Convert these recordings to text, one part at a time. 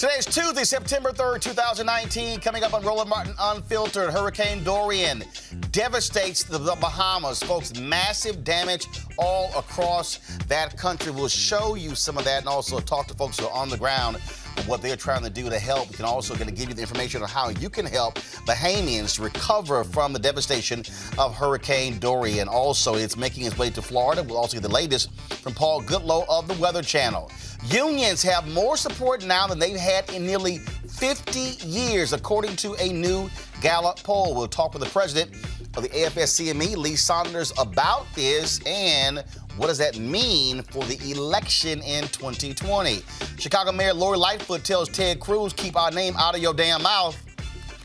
Today is Tuesday, September 3rd, 2019. Coming up on Roland Martin Unfiltered, Hurricane Dorian devastates the Bahamas. Folks, massive damage all across that country. We'll show you some of that and also talk to folks who are on the ground and what they're trying to do to help. We can also going to give you the information on how you can help Bahamians recover from the devastation of Hurricane Dorian. Also, it's making its way to Florida. We'll also get the latest from Paul Goodloe of the Weather Channel. Unions have more support now than they've had in nearly 50 years, according to a new Gallup poll. We'll talk with the president of the AFSCME, Lee Saunders, about this and what does that mean for the election in 2020. Chicago Mayor Lori Lightfoot tells Ted Cruz, keep our name out of your damn mouth.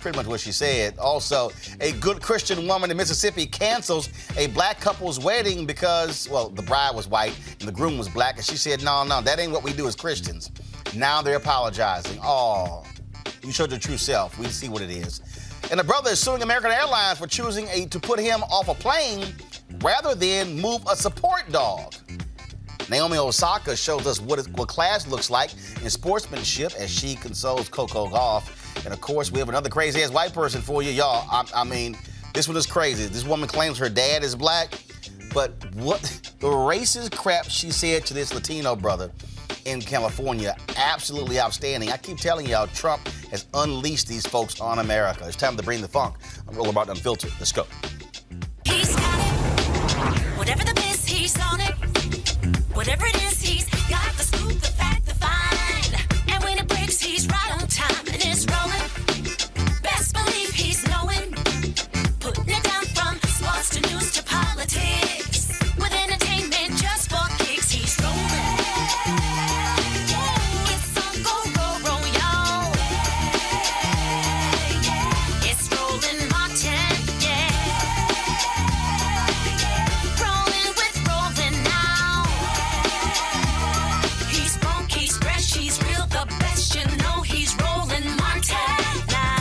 Pretty much what she said. Also, a good Christian woman in Mississippi cancels a black couple's wedding because, well, the bride was white and the groom was black. And she said, no, that ain't what we do as Christians. Now they're apologizing. Oh, you showed your true self. We see what it is. And a brother is suing American Airlines for choosing to put him off a plane rather than move a support dog. Naomi Osaka shows us what class looks like in sportsmanship as she consoles Coco Gauff. And of course, we have another crazy-ass white person for you, y'all. I mean, this one is crazy. This woman claims her dad is black, but what the racist crap she said to this Latino brother in California, absolutely outstanding. I keep telling y'all, Trump has unleashed these folks on America. It's time to bring the funk. I'm Roland Martin Unfiltered. Let's go. He's got it. Whatever the miss, he's on it. Whatever it is, he's got the scoop, the fact, the find. And when it breaks, he's right on time. And it's rolling. Best believe he's knowing. Putting it down from sports to news to politics. With entertainment just for kicks, he's rolling. It's on go, y'all. It's Roland Martin, Rolling with Roland now. He's funk, he's fresh, he's real, the best, you know he's Roland Martin now.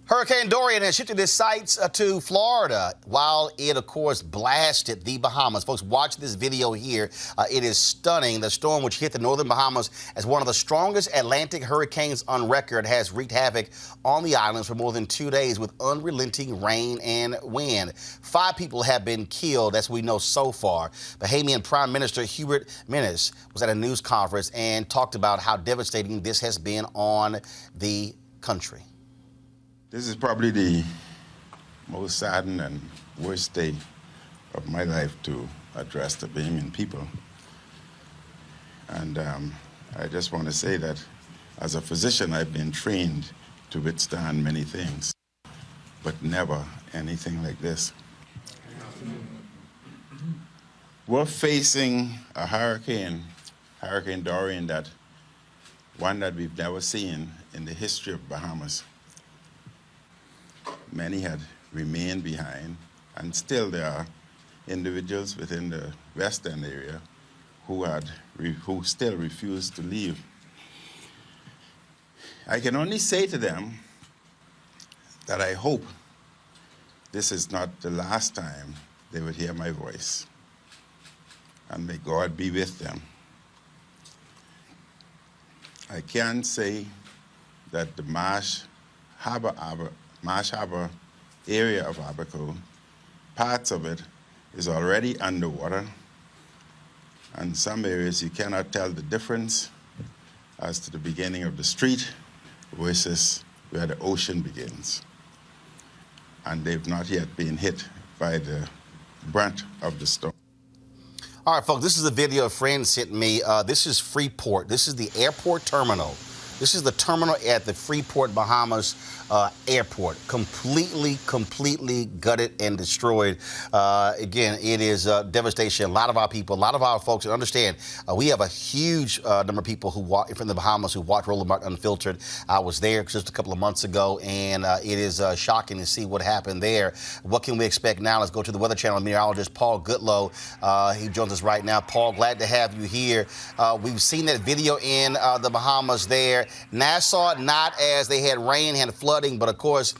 Hurricane Dorian has shifted its sights to Florida while it, of course, blasted the Bahamas. Folks, watch this video here. It is stunning. The storm, which hit the northern Bahamas as one of the strongest Atlantic hurricanes on record, has wreaked havoc on the islands for more than 2 days with unrelenting rain and wind. 5 people have been killed, as we know so far. Bahamian Prime Minister Hubert Menes was at a news conference and talked about how devastating this has been on the country. This is probably the most saddened and worst day of my life to address the Bahamian people. And I just want to say that as a physician, I've been trained to withstand many things, but never anything like this. We're facing a hurricane, Hurricane Dorian, one that we've never seen in the history of Bahamas. Many had remained behind, and still there are individuals within the western area who still refuse to leave. I can only say to them that I hope this is not the last time they would hear my voice, and may God be with them. I can say that the Marsh Harbor area of Abaco, parts of it is already underwater, and some areas you cannot tell the difference as to the beginning of the street versus where the ocean begins. And they've not yet been hit by the brunt of the storm. All right, folks, this is a video a friend sent me. This is Freeport. This is the airport terminal. This is the terminal at the Freeport, Bahamas airport. Completely gutted and destroyed. Again, it is devastation. A lot of our people, a lot of our folks, and understand, we have a huge number of people who from the Bahamas who watch Roland Martin Unfiltered. I was there just a couple of months ago, and it is shocking to see what happened there. What can we expect now? Let's go to the Weather Channel meteorologist Paul Goodloe. He joins us right now. Paul, glad to have you here. We've seen that video in the Bahamas there. Nassau, not as they had rain, had flooding, but of course,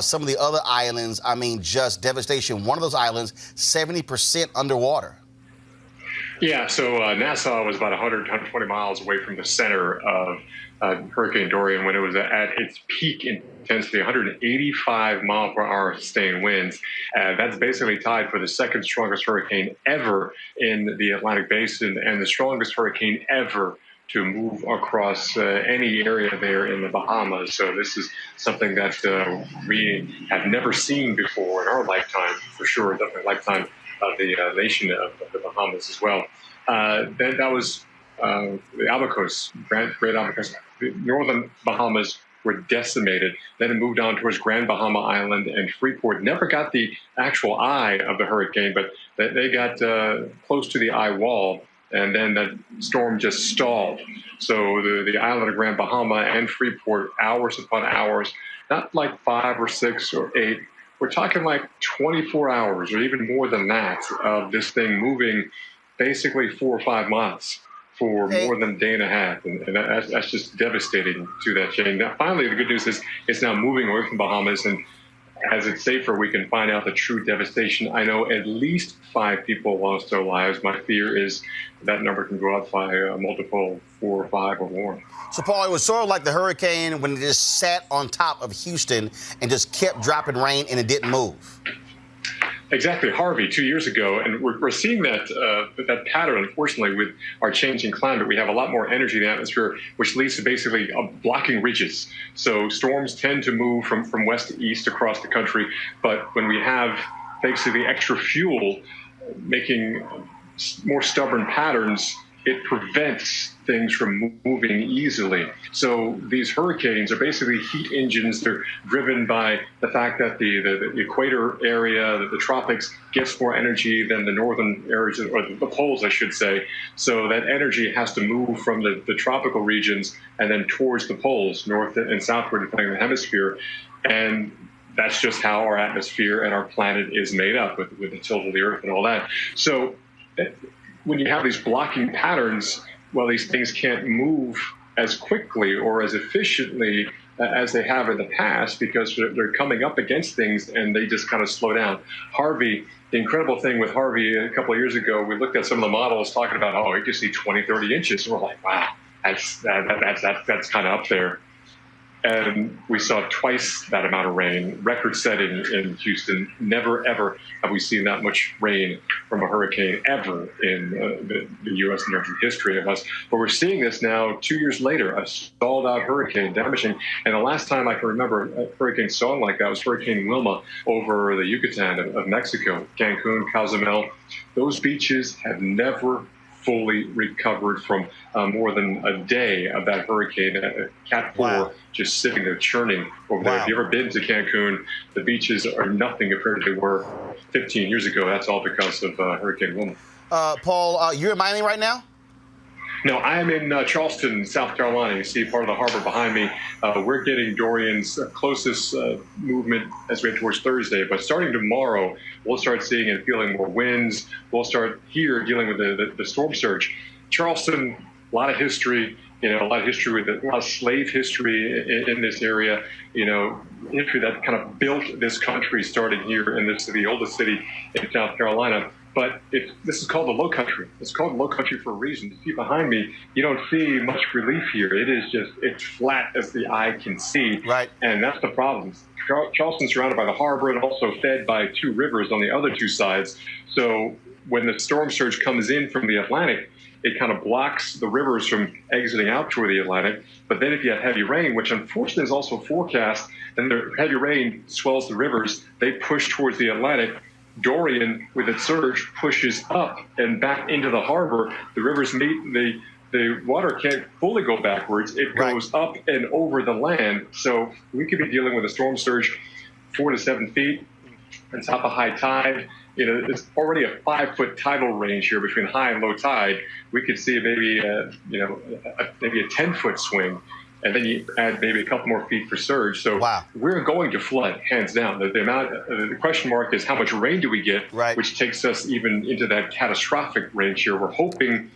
some of the other islands, I mean, just devastation. One of those islands, 70% underwater. Yeah, so Nassau was about 100, 120 miles away from the center of Hurricane Dorian when it was at its peak intensity, 185 mile per hour sustained winds. That's basically tied for the second strongest hurricane ever in the Atlantic Basin and the strongest hurricane ever to move across any area there in the Bahamas. So this is something that we have never seen before in our lifetime, for sure, definitely lifetime of the nation of the Bahamas as well. Then that was the Abacos, Great Abacos. The northern Bahamas were decimated. Then it moved on towards Grand Bahama Island and Freeport. Never got the actual eye of the hurricane, but they got close to the eye wall. And then that storm just stalled. So the island of Grand Bahama and Freeport, hours upon hours, not like 5 or 6 or 8. We're talking like 24 hours or even more than that of this thing moving basically 4 or 5 miles for more than a day and a half. And that's just devastating to that chain. Now, finally, the good news is it's now moving away from Bahamas. And as it's safer, we can find out the true devastation. I know at least 5 people lost their lives. My fear is that number can go up by a multiple 4 or 5 or more. So, Paul, it was sort of like the hurricane when it just sat on top of Houston and just kept dropping rain and it didn't move. Exactly, Harvey 2 years ago, and we're seeing that that pattern. Unfortunately, with our changing climate, we have a lot more energy in the atmosphere, which leads to basically blocking ridges. So storms tend to move from west to east across the country, but when we have basically extra fuel making more stubborn patterns, it prevents things from moving easily. So these hurricanes are basically heat engines. They're driven by the fact that the equator area, the tropics, gets more energy than the northern areas, or the poles, I should say. So that energy has to move from the tropical regions and then towards the poles, north and southward, depending on the hemisphere. And that's just how our atmosphere and our planet is made up with the tilt of the Earth and all that. So when you have these blocking patterns, well, these things can't move as quickly or as efficiently as they have in the past because they're coming up against things and they just kind of slow down. Harvey, the incredible thing with Harvey a couple of years ago, we looked at some of the models talking about, oh, you can see 20, 30 inches. And we're like, wow, that's kind of up there. And we saw twice that amount of rain, record-setting in Houston. Never, ever have we seen that much rain from a hurricane ever in the U.S. in terms of history of us. But we're seeing this now 2 years later, a stalled-out hurricane damaging. And the last time I can remember a hurricane stalling like that was Hurricane Wilma over the Yucatan of Mexico, Cancun, Cozumel. Those beaches have never fully recovered from more than a day of that hurricane, Cat 4, just sitting there churning over there. If you've ever been to Cancun, the beaches are nothing compared to they were 15 years ago. That's all because of Hurricane Wilma. Paul, you're in Miami right now? No, I am in Charleston, South Carolina. You see part of the harbor behind me. We're getting Dorian's closest movement as we head towards Thursday. But starting tomorrow, we'll start seeing and feeling more winds. We'll start here dealing with the storm surge. Charleston, a lot of history. A lot of history with a lot of slave history in this area. History that kind of built this country, starting here in the oldest city in South Carolina. But this is called the Low Country. It's called the Low Country for a reason. You see behind me, you don't see much relief here. It's flat as the eye can see. Right. And that's the problem. Charleston's surrounded by the harbor and also fed by 2 rivers on the other 2 sides. So when the storm surge comes in from the Atlantic, it kind of blocks the rivers from exiting out toward the Atlantic. But then if you have heavy rain, which unfortunately is also forecast, then the heavy rain swells the rivers. They push towards the Atlantic. Dorian, with its surge, pushes up and back into the harbor. The rivers meet, the water can't fully go backwards. It goes up and over the land. So we could be dealing with a storm surge 4 to 7 feet on top of high tide. It's already a 5-foot tidal range here between high and low tide. We could see maybe a 10-foot swing. And then you add maybe a couple more feet for surge. So we're going to flood, hands down. The question mark is how much rain do we get, which takes us even into that catastrophic range here. We're hoping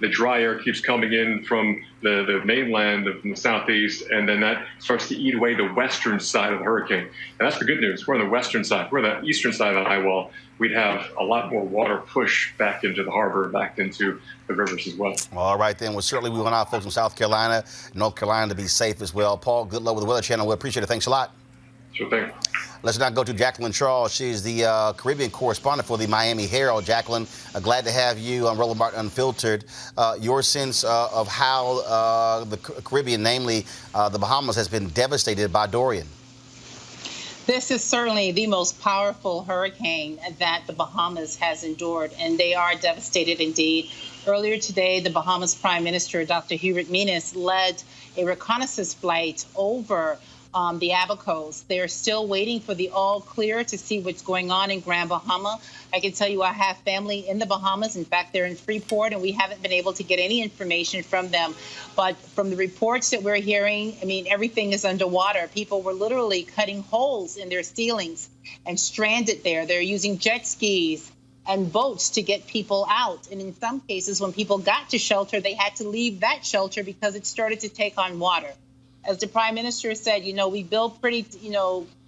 the dry air keeps coming in from the mainland from the southeast, and then that starts to eat away the western side of the hurricane. And that's the good news. We're on the western side. We're on the eastern side of the high wall. We'd have a lot more water push back into the harbor, back into the rivers as well. All right, then. Well, certainly we want our folks in South Carolina, North Carolina to be safe as well. Paul, good luck with the Weather Channel. We appreciate it. Thanks a lot. Sure thing. Let's now go to Jacqueline Charles. She's the Caribbean correspondent for the Miami Herald. Jacqueline, glad to have you on Roland Martin Unfiltered. Your sense of how the Caribbean, namely the Bahamas, has been devastated by Dorian. This is certainly the most powerful hurricane that the Bahamas has endured, and they are devastated indeed. Earlier today, the Bahamas Prime Minister, Dr. Hubert Minnis, led a reconnaissance flight over the Abacos. They're still waiting for the all clear to see what's going on in Grand Bahama. I can tell you I have family in the Bahamas. In fact, they're in Freeport, and we haven't been able to get any information from them. But from the reports that we're hearing, I mean, everything is underwater. People were literally cutting holes in their ceilings and stranded there. They're using jet skis and boats to get people out. And in some cases, when people got to shelter, they had to leave that shelter because it started to take on water. As the Prime Minister said, we build pretty,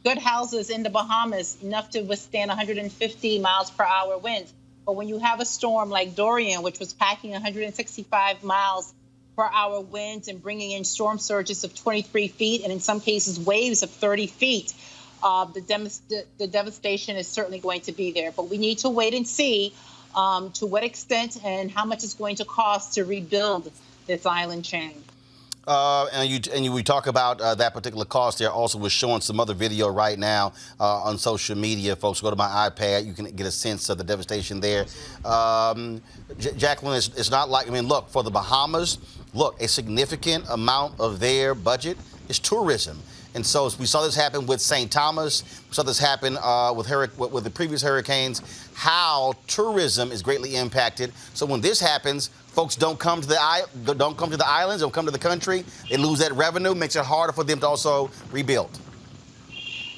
good houses in the Bahamas, enough to withstand 150 miles per hour winds. But when you have a storm like Dorian, which was packing 165 miles per hour winds and bringing in storm surges of 23 feet, and in some cases waves of 30 feet, the devastation is certainly going to be there. But we need to wait and see to what extent and how much it's going to cost to rebuild this island chain. We talk about that particular cost there. Also, we're showing some other video right now on social media. Folks, go to my iPad. You can get a sense of the devastation there. Jacqueline, it's not like, look, for the Bahamas, a significant amount of their budget is tourism. And so we saw this happen with St. Thomas. We saw this happen with the previous hurricanes, how tourism is greatly impacted. So when this happens, folks don't come to the islands, don't come to the country. They lose that revenue, makes it harder for them to also rebuild.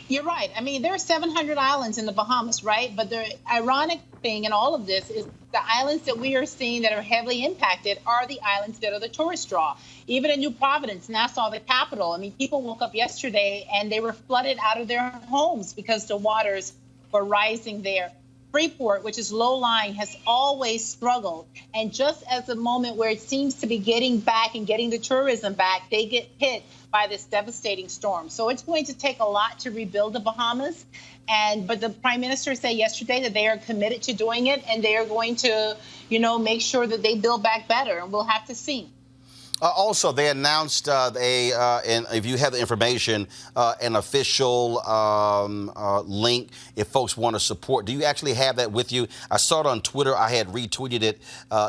You're right. There are 700 islands in the Bahamas, right? But the ironic thing in all of this is the islands that we are seeing that are heavily impacted are the islands that are the tourist draw. Even in New Providence, Nassau, the capital, people woke up yesterday and they were flooded out of their homes because the waters were rising there. Freeport, which is low-lying, has always struggled. And just as a moment where it seems to be getting back and getting the tourism back, they get hit by this devastating storm. So it's going to take a lot to rebuild the Bahamas. But the Prime Minister said yesterday that they are committed to doing it, and they are going to, make sure that they build back better. And we'll have to see. Also, they announced and if you have the information, an official link if folks want to support. Do you actually have that with you? I saw it on Twitter. I had retweeted it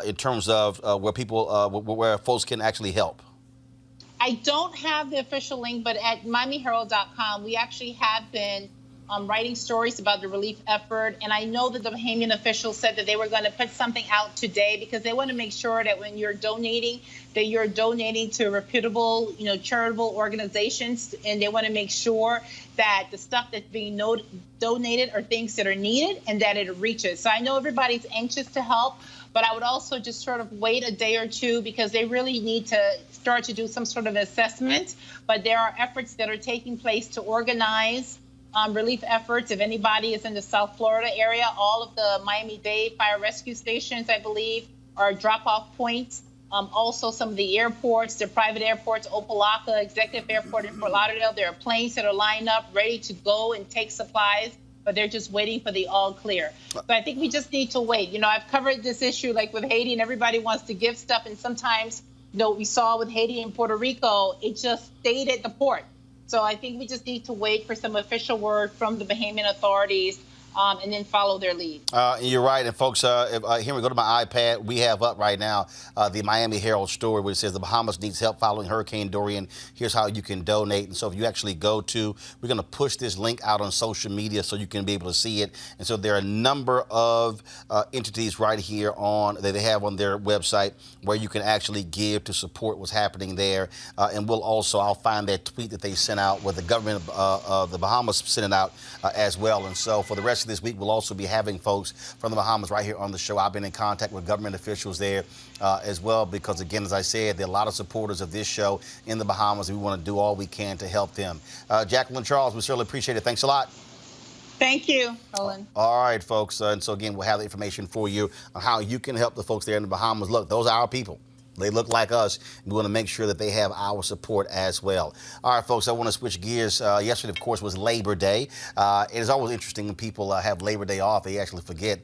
in terms of where folks can actually help. I don't have the official link, but at MiamiHerald.com, we actually have been writing stories about the relief effort. And I know that the Bahamian officials said that they were going to put something out today because they want to make sure that when you're donating, that you're donating to reputable, charitable organizations. And they want to make sure that the stuff that's being donated are things that are needed and that it reaches. So I know everybody's anxious to help, but I would also just sort of wait a day or two because they really need to start to do some sort of assessment. But there are efforts that are taking place to organize relief efforts. If anybody is in the South Florida area, all of the Miami-Dade fire rescue stations, I believe, are drop-off points. Also, some of the airports, the private airports, Opelika Executive Airport in Fort Lauderdale, there are planes that are lined up, ready to go and take supplies, but they're just waiting for the all clear. So I think we just need to wait. I've covered this issue like with Haiti, and everybody wants to give stuff, and sometimes, we saw with Haiti and Puerto Rico, it just stayed at the port. So I think we just need to wait for some official word from the Bahamian authorities and then follow their lead. You're right. And folks, here we go to my iPad. We have up right now the Miami Herald story where it says the Bahamas needs help following Hurricane Dorian. Here's how you can donate. And so if you actually we're going to push this link out on social media so you can be able to see it. And so there are a number of entities right here that they have on their website where you can actually give to support what's happening there. And I'll find that tweet that they sent out, what the government of the Bahamas sent it out as well. And so for the rest of of this week, we'll also be having folks from the Bahamas right here on the show. I've been in contact with government officials there as well because, again, as I said, there are a lot of supporters of this show in the Bahamas, and we want to do all we can to help them. Jacqueline Charles, we certainly appreciate it. Thanks a lot. Thank you, Roland. All right, folks. And so, again, we'll have the information for you on how you can help the folks there in the Bahamas. Look, those are our people. They look like us. We want to make sure that they have our support as well. All right, folks, I want to switch gears. Yesterday, of course, was Labor Day. It is always interesting when people have Labor Day off. They actually forget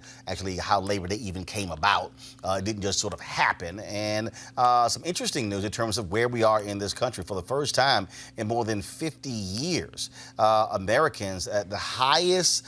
how Labor Day even came about. It didn't just sort of happen. And some interesting news in terms of where we are in this country. For the first time in more than 50 years, Americans at the highest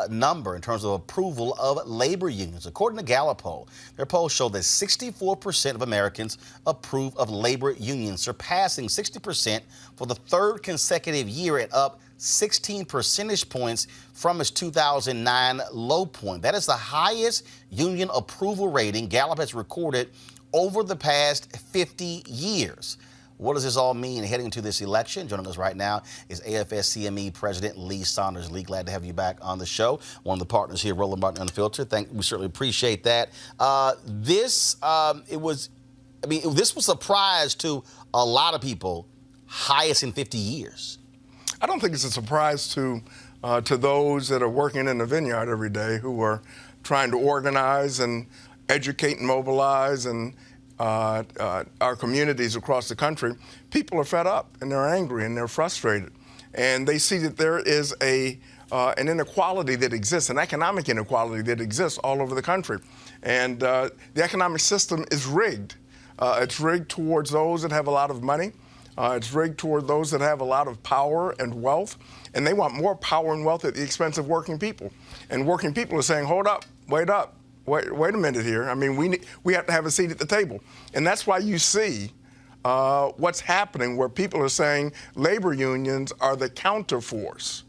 number in terms of approval of labor unions. According to Gallup poll, their polls show that 64% of Americans approve of labor unions, surpassing 60% for the third consecutive year and up 16 percentage points from its 2009 low point. That is the highest union approval rating Gallup has recorded over the past 50 years. What does this all mean heading into this election? Joining us right now is AFS-CME President Lee Saunders. Lee, glad to have you back on the show. One of the partners here, Roland Unfiltered. We certainly appreciate that. This was a surprise to a lot of people, highest in 50 years. I don't think it's a surprise to those that are working in the vineyard every day who are trying to organize and educate and mobilize and our communities across the country. People are fed up and they're angry and they're frustrated. And they see that there is an inequality that exists, an economic inequality that exists all over the country. And the economic system is rigged. It's rigged towards those that have a lot of money. It's rigged toward those that have a lot of power and wealth. And they want more power and wealth at the expense of working people. And working people are saying, hold up, wait up, wait a minute here. I mean, we have to have a seat at the table. And that's why you see what's happening where people are saying labor unions are the counterforce,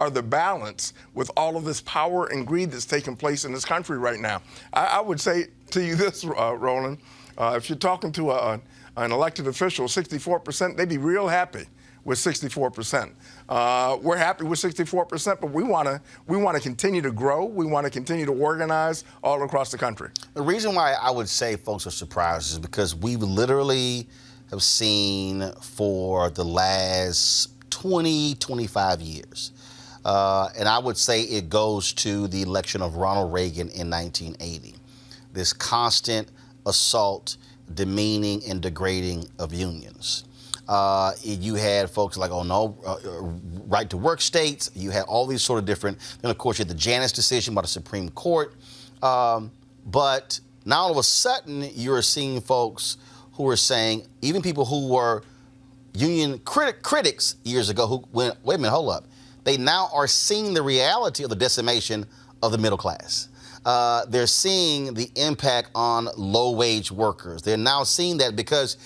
are the balance with all of this power and greed that's taking place in this country right now. I would say to you this, Roland, if you're talking to an elected official, 64%, they'd be real happy with 64%. We're happy with 64%, but we want to continue to grow. We want to continue to organize all across the country. The reason why I would say folks are surprised is because we literally have seen for the last 20, 25 years. And I would say it goes to the election of Ronald Reagan in 1980. This constant assault, demeaning, and degrading of unions. You had folks like, right to work states. You had all these sort of different, then of course you had the Janus decision by the Supreme Court. But now all of a sudden you're seeing folks who are saying, even people who were union critics years ago who went, wait a minute, hold up. They now are seeing the reality of the decimation of the middle class. They're seeing the impact on low-wage workers. They're now seeing that because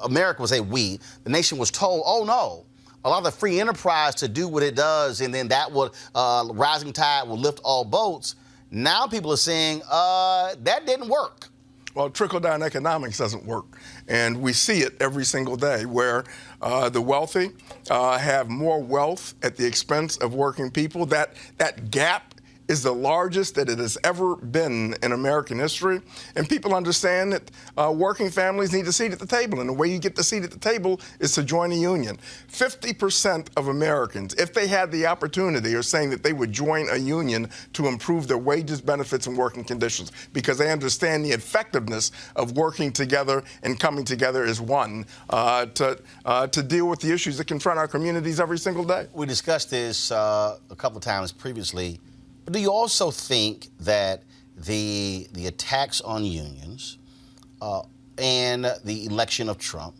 America was the nation was told, oh no, a lot of the free enterprise to do what it does, and then that would, rising tide will lift all boats. Now people are saying, that didn't work. Well, trickle-down economics doesn't work. And we see it every single day where the wealthy have more wealth at the expense of working people. That gap is the largest that it has ever been in American history. And people understand that working families need a seat at the table. And the way you get the seat at the table is to join a union. 50% of Americans, if they had the opportunity, are saying that they would join a union to improve their wages, benefits, and working conditions because they understand the effectiveness of working together and coming together as one to deal with the issues that confront our communities every single day. We discussed this a couple of times previously. But do you also think that the attacks on unions and the election of Trump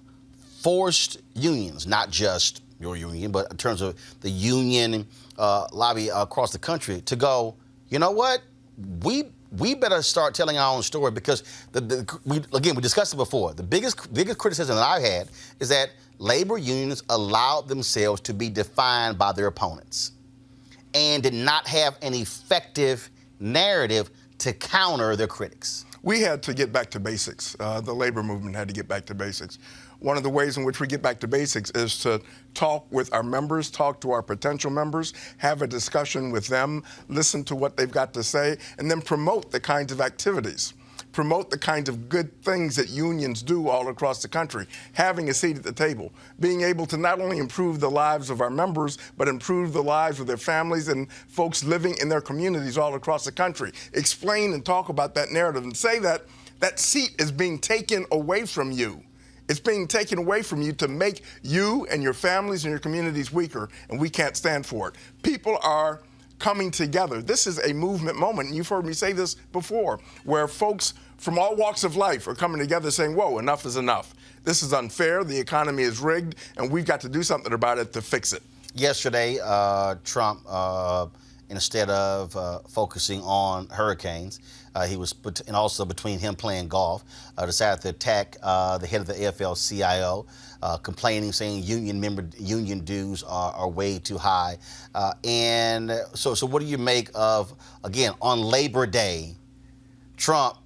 forced unions, not just your union, but in terms of the union lobby across the country, to go, you know what, we better start telling our own story because, we discussed it before. The biggest criticism that I've had is that labor unions allowed themselves to be defined by their opponents and did not have an effective narrative to counter their critics. We had to get back to basics. The labor movement had to get back to basics. one of the ways in which we get back to basics is to talk with our members, talk to our potential members, have a discussion with them, listen to what they've got to say, and then promote the kinds of activities. Promote the kinds of good things that unions do all across the country, having a seat at the table, being able to not only improve the lives of our members, but improve the lives of their families and folks living in their communities all across the country. Explain and talk about that narrative and say that that seat is being taken away from you. It's being taken away from you to make you and your families and your communities weaker, and we can't stand for it. People are coming together. This is a movement moment, and you've heard me say this before, where folks from all walks of life are coming together saying, whoa, enough is enough. This is unfair, the economy is rigged, and we've got to do something about it to fix it. Yesterday, Trump, instead of focusing on hurricanes, he was, and also between him playing golf, decided to attack the head of the AFL-CIO, complaining, saying union dues are way too high. And so what do you make of, again, on Labor Day, Trump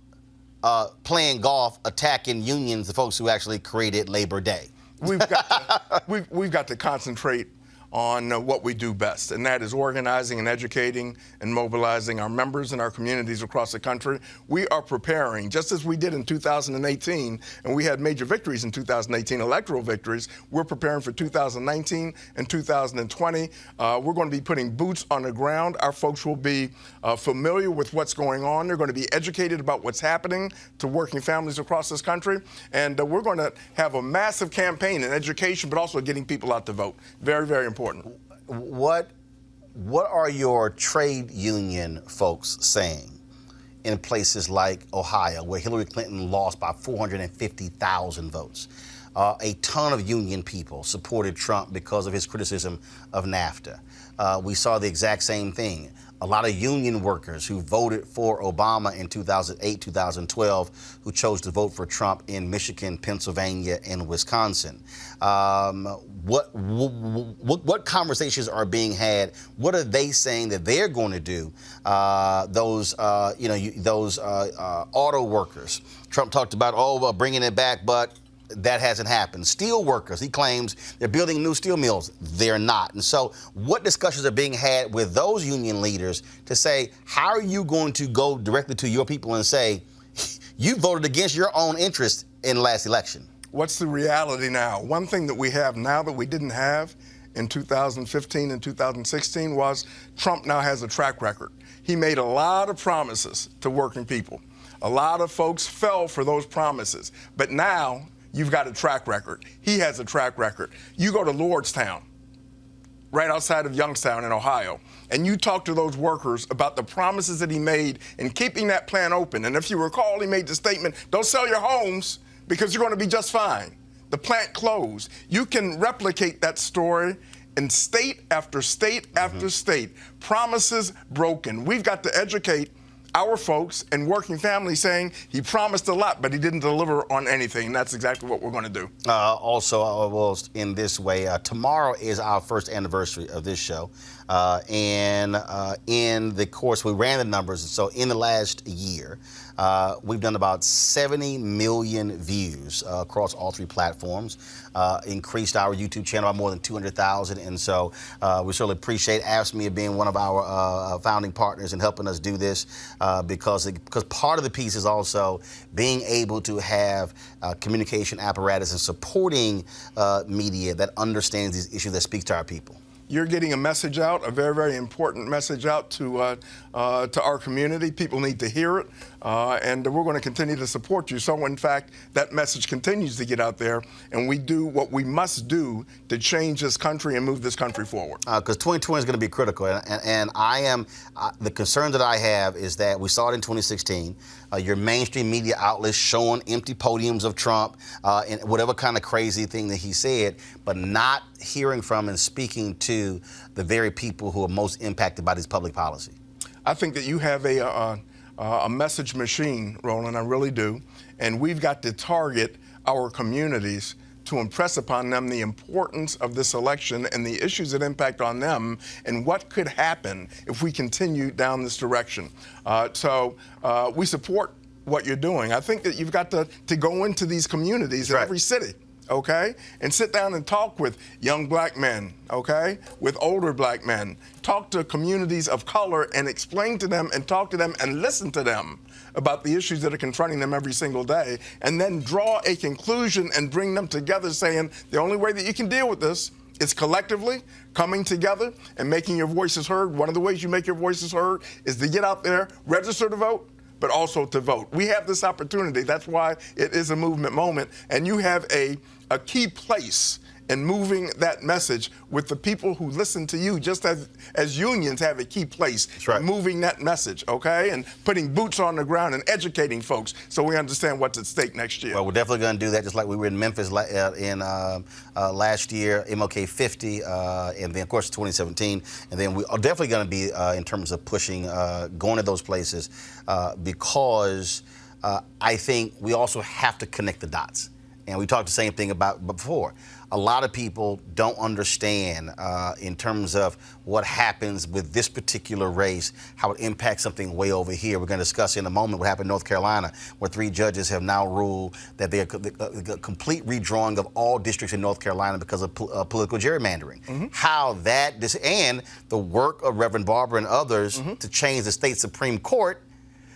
playing golf, attacking unions, the folks who actually created Labor Day? We've got to concentrate on what we do best, and that is organizing and educating and mobilizing our members and our communities across the country. We are preparing, just as we did in 2018, and we had major victories in 2018, electoral victories. We're preparing for 2019 and 2020. We're going to be putting boots on the ground. Our folks will be familiar with what's going on. They're going to be educated about what's happening to working families across this country, and we're going to have a massive campaign in education, but also getting people out to vote. Very, very important. What are your trade union folks saying in places like Ohio, where Hillary Clinton lost by 450,000 votes? A ton of union people supported Trump because of his criticism of NAFTA. We saw the exact same thing. A lot of union workers who voted for Obama in 2008, 2012, who chose to vote for Trump in Michigan, Pennsylvania, and Wisconsin. What conversations are being had? What are they saying that they're going to do? Those auto workers. Trump talked about bringing it back, but that hasn't happened. Steel workers, he claims they're building new steel mills. They're not. And so what discussions are being had with those union leaders to say, how are you going to go directly to your people and say, you voted against your own interest in the last election? What's the reality now? One thing that we have now that we didn't have in 2015 and 2016 was Trump now has a track record. He made a lot of promises to working people. A lot of folks fell for those promises. But now you've got a track record. He has a track record. You go to Lordstown, right outside of Youngstown in Ohio, and you talk to those workers about the promises that he made in keeping that plant open. And if you recall, he made the statement, don't sell your homes because you're going to be just fine. The plant closed. You can replicate that story in state after state after state. Promises broken. We've got to educate our folks and working families saying he promised a lot, but he didn't deliver on anything. And that's exactly what we're going to do. Also, in this way, tomorrow is our first anniversary of this show. And in the course, we ran the numbers. So in the last year, we've done about 70 million views across all three platforms, increased our YouTube channel by more than 200,000. And so we certainly appreciate AFSCME being one of our founding partners in helping us do this, because part of the piece is also being able to have communication apparatus and supporting media that understands these issues, that speaks to our people. You're getting a message out, a very, very important message out to our community. People need to hear it, and we're going to continue to support you. So, in fact, that message continues to get out there, and we do what we must do to change this country and move this country forward. Because 2020 is going to be critical, and the concern that I have is that we saw it in 2016. Your mainstream media outlets showing empty podiums of Trump and whatever kind of crazy thing that he said, but not hearing from and speaking to the very people who are most impacted by this public policy. I think that you have a message machine, Roland, I really do, and we've got to target our communities to impress upon them the importance of this election and the issues that impact on them and what could happen if we continue down this direction. So we support what you're doing. I think that you've got to go into these communities in every city okay? And sit down and talk with young black men, okay? With older black men. Talk to communities of color and explain to them and talk to them and listen to them about the issues that are confronting them every single day, and then draw a conclusion and bring them together saying the only way that you can deal with this is collectively coming together and making your voices heard. One of the ways you make your voices heard is to get out there, register to vote, but also to vote. We have this opportunity. That's why it is a movement moment, and you have a key place in moving that message with the people who listen to you, just as unions have a key place in moving that message, okay? And putting boots on the ground and educating folks so we understand what's at stake next year. Well, we're definitely going to do that, just like we were in Memphis last year, MLK 50, and then, of course, 2017. And then we are definitely going to be, in terms of pushing, going to those places, because I think we also have to connect the dots. And we talked the same thing about before. A lot of people don't understand in terms of what happens with this particular race, how it impacts something way over here. We're going to discuss in a moment what happened in North Carolina, where 3 judges have now ruled that they're a complete redrawing of all districts in North Carolina because of political gerrymandering. How that, and the work of Reverend Barber and others to change the state Supreme Court.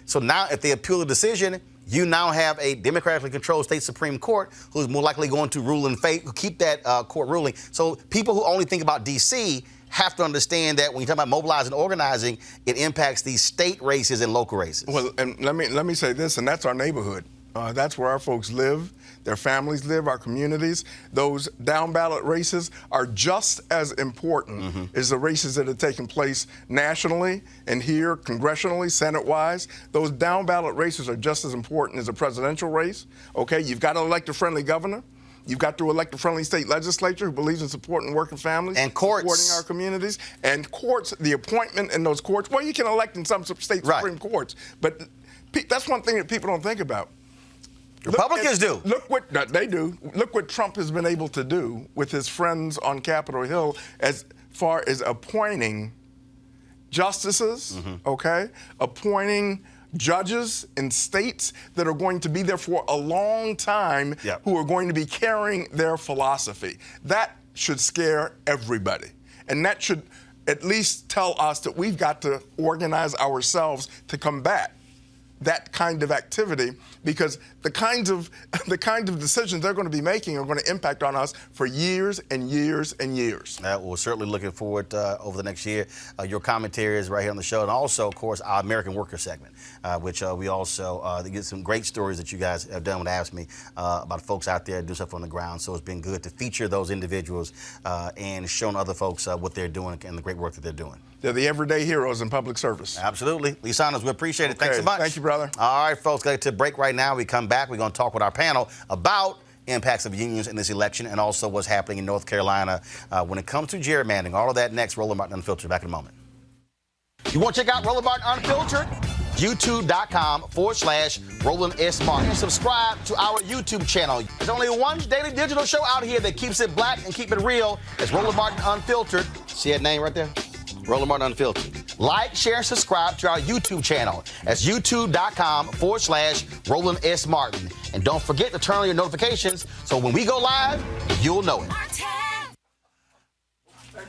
So now if they appeal the decision, you now have a democratically controlled state Supreme Court who's more likely going to rule in favor, keep that court ruling. So people who only think about D.C. have to understand that when you talk about mobilizing and organizing, it impacts these state races and local races. Well, and let me say this, and that's our neighborhood. That's where our folks live, their families live, our communities. Those down ballot races are just as important as the races that are taking place nationally and here, congressionally, Senate-wise. Those down ballot races are just as important as a presidential race. Okay, you've got to elect a friendly governor. You've got to elect a friendly state legislature who believes in supporting working families. And courts. Supporting our communities. And courts, the appointment in those courts, well, you can elect in some state Supreme Courts. But that's one thing that people don't think about. Republicans do. Look what they do. Look what Trump has been able to do with his friends on Capitol Hill as far as appointing justices, okay? Appointing judges in states that are going to be there for a long time, who are going to be carrying their philosophy. That should scare everybody. And that should at least tell us that we've got to organize ourselves to combat that kind of activity, because the kind of decisions they're going to be making are going to impact on us for years and years and years. We're certainly looking forward over the next year. Your commentary is right here on the show, and also, of course, our American Worker segment, which we also get some great stories that you guys have done when asked me about folks out there do stuff on the ground. So it's been good to feature those individuals and showing other folks what they're doing and the great work that they're doing. They're the everyday heroes in public service. Absolutely. Lisanos, we appreciate it. Thanks so much. Thank you, brother. All right, folks, got to break right now. We come back. We're going to talk with our panel about impacts of unions in this election and also what's happening in North Carolina when it comes to gerrymandering. All of that next. Roland Martin Unfiltered. Back in a moment. You want to check out Roland Martin Unfiltered? YouTube.com/Roland S. Martin. And subscribe to our YouTube channel. There's only one daily digital show out here that keeps it black and keep it real. It's Roland Martin Unfiltered. See that name right there? Roland Martin Unfiltered. Like, share, and subscribe to our YouTube channel. That's youtube.com/Roland S. Martin. And don't forget to turn on your notifications so when we go live, you'll know it.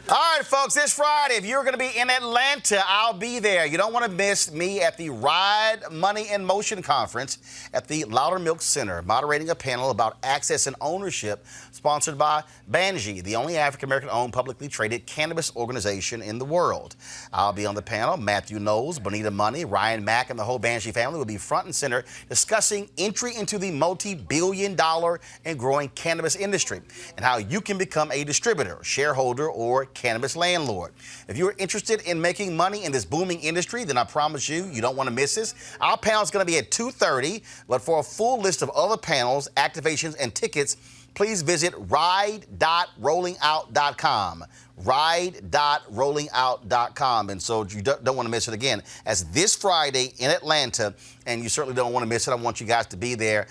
All right, folks, this Friday, if you're going to be in Atlanta, I'll be there. You don't want to miss me at the Ride, Money, and Motion Conference at the Loudermilk Center, moderating a panel about access and ownership, sponsored by Banji, the only African-American-owned publicly traded cannabis organization in the world. I'll be on the panel. Matthew Knowles, Bonita Money, Ryan Mack, and the whole Banji family will be front and center discussing entry into the multi-billion-dollar and growing cannabis industry and how you can become a distributor, shareholder, or cannabis landlord. If you're interested in making money in this booming industry, then I promise you don't want to miss this. Our panel is going to be at 2:30, but for a full list of other panels, activations, and tickets, please visit ride.rollingout.com. Ride.rollingout.com. And so you don't want to miss it again. As this Friday in Atlanta, and you certainly don't want to miss it. I want you guys to be there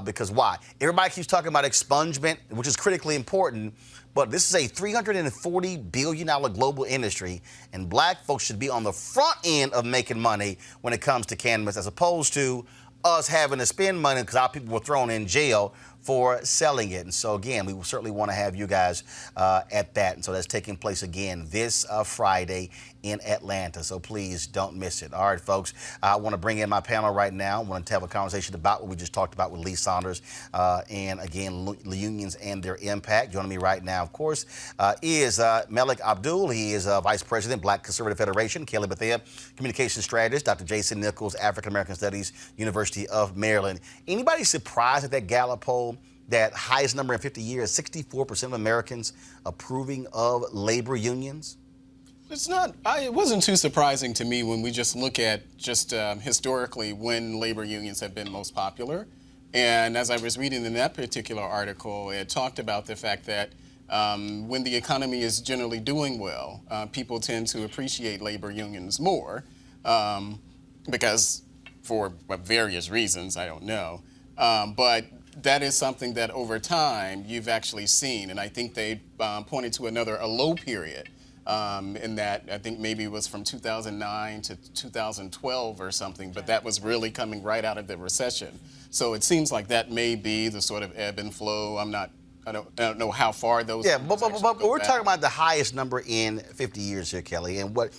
because why? Everybody keeps talking about expungement, which is critically important. But this is a $340 billion global industry, and black folks should be on the front end of making money when it comes to cannabis, as opposed to us having to spend money because our people were thrown in jail for selling it. And so, again, we certainly want to have you guys at that. And so that's taking place again this Friday in Atlanta. So please don't miss it. All right, folks, I want to bring in my panel right now. I want to have a conversation about what we just talked about with Lee Saunders and, again, unions and their impact. Joining me right now, of course, is Malik Abdul. He is Vice President, Black Conservative Federation. Kelly Bethea, Communication Strategist. Dr. Jason Nichols, African American Studies, University of Maryland. Anybody surprised at that Gallup poll? That highest number in 50 years, 64% of Americans approving of labor unions? It's not, it wasn't too surprising to me when we just look at just historically when labor unions have been most popular. And as I was reading in that particular article, it talked about the fact that when the economy is generally doing well, people tend to appreciate labor unions more because for various reasons, I don't know. But that is something that over time you've actually seen. And I think they pointed to a low period in that I think maybe it was from 2009 to 2012 or something, but that was really coming right out of the recession. So it seems like that may be the sort of ebb and flow. I don't know how far those. Yeah, but we're talking about the highest number in 50 years here, Kelly. And what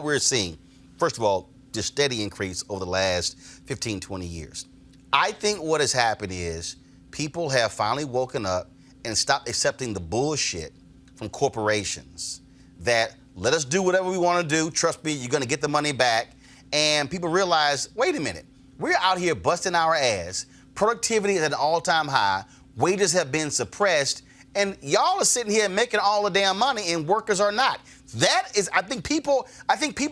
we're seeing, first of all, the steady increase over the last 15, 20 years. I think what has happened is people have finally woken up and stopped accepting the bullshit from corporations that let us do whatever we want to do. Trust me, you're going to get the money back. And people realize, wait a minute, we're out here busting our ass. Productivity is at an all-time high. Wages have been suppressed. And y'all are sitting here making all the damn money and workers are not. That is, I think people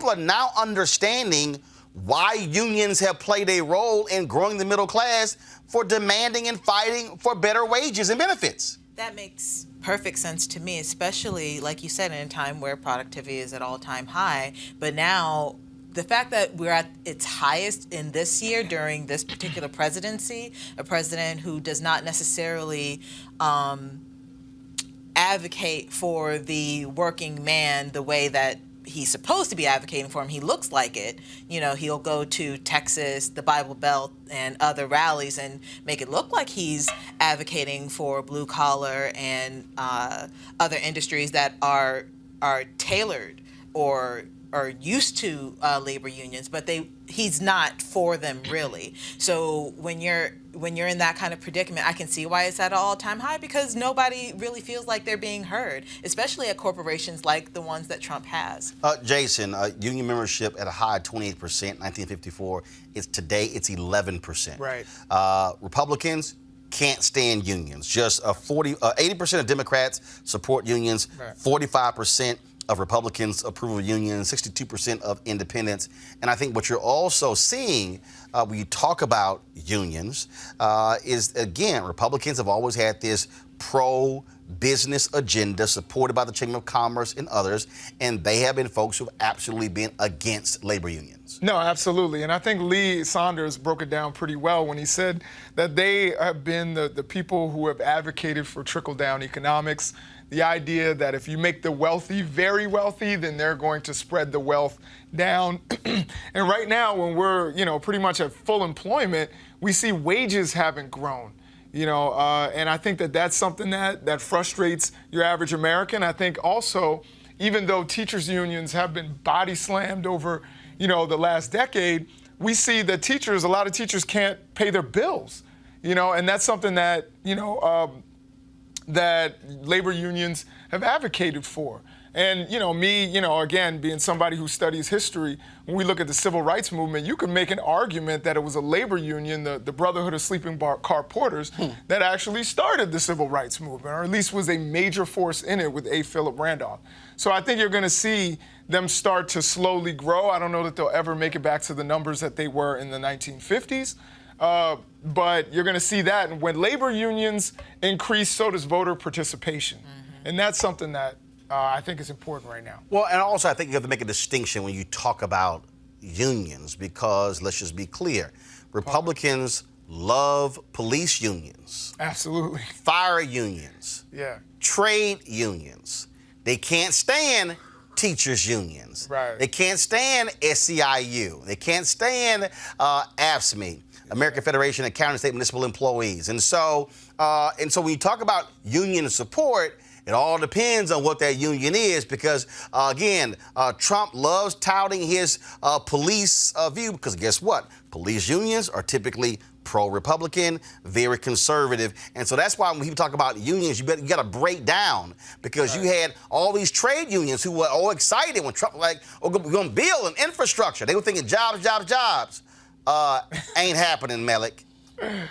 are now understanding why unions have played a role in growing the middle class for demanding and fighting for better wages and benefits. That makes perfect sense to me, especially, like you said, in a time where productivity is at all-time high. But now, the fact that we're at its highest in this year during this particular presidency, a president who does not necessarily advocate for the working man the way that he's supposed to be advocating for him. He looks like it. You know, he'll go to Texas, the Bible Belt, and other rallies and make it look like he's advocating for blue collar and other industries that are tailored or are used to labor unions, but he's not for them really. So when you're in that kind of predicament, I can see why it's at an all-time high, because nobody really feels like they're being heard, especially at corporations like the ones that Trump has. Jason, union membership at a high of 28%, 1954. Today it's 11%. Right. Republicans can't stand unions. Just 80% of Democrats support unions. Right. 45% of Republicans approve of unions, 62% of independents. And I think what you're also seeing when you talk about unions is, again, Republicans have always had this pro-business agenda supported by the Chamber of Commerce and others, and they have been folks who have absolutely been against labor unions. No, absolutely. And I think Lee Saunders broke it down pretty well when he said that they have been the people who have advocated for trickle-down economics. The idea that if you make the wealthy very wealthy, then they're going to spread the wealth down. And right now, when we're, pretty much at full employment, we see wages haven't grown. And I think that that's something that frustrates your average American. I think also, even though teachers' unions have been body slammed over, the last decade, we see that a lot of teachers can't pay their bills, and that's something that, that labor unions have advocated for. And, me, again, being somebody who studies history, when we look at the civil rights movement, you can make an argument that it was a labor union, the Brotherhood of Sleeping Car Porters, that actually started the civil rights movement, or at least was a major force in it with A. Philip Randolph. So I think you're going to see them start to slowly grow. I don't know that they'll ever make it back to the numbers that they were in the 1950s. But you're going to see that. And when labor unions increase, so does voter participation. Mm-hmm. And that's something that I think is important right now. Well, and also I think you have to make a distinction when you talk about unions, because let's just be clear. Republicans love police unions. Absolutely. Fire unions. Yeah. Trade unions. They can't stand teachers unions. Right. They can't stand SEIU. They can't stand AFSCME, American Federation of County and State Municipal Employees. And so when you talk about union support, it all depends on what that union is because, again, Trump loves touting his police view because guess what? Police unions are typically pro-Republican, very conservative. And so that's why when people talk about unions, you got to break down because you had all these trade unions who were all excited when Trump like, oh, we're going to build an infrastructure. They were thinking jobs. Ain't happening, Melik.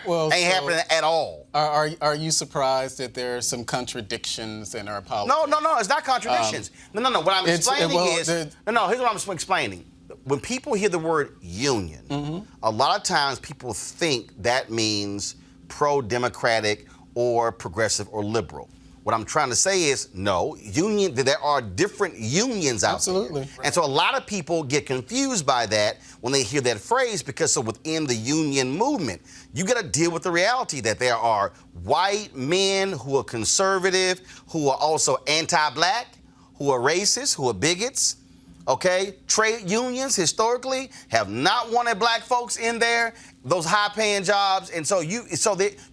Well, ain't happening at all. Are you surprised that there are some contradictions in our politics? No, it's not contradictions. No. What I'm explaining here's what I'm explaining. When people hear the word union, a lot of times people think that means pro-democratic or progressive or liberal. What I'm trying to say is, no, there are different unions out there. And so a lot of people get confused by that when they hear that phrase because within the union movement, you got to deal with the reality that there are white men who are conservative, who are also anti-black, who are racist, who are bigots. Okay, trade unions historically have not wanted black folks in there, those high-paying jobs, and so you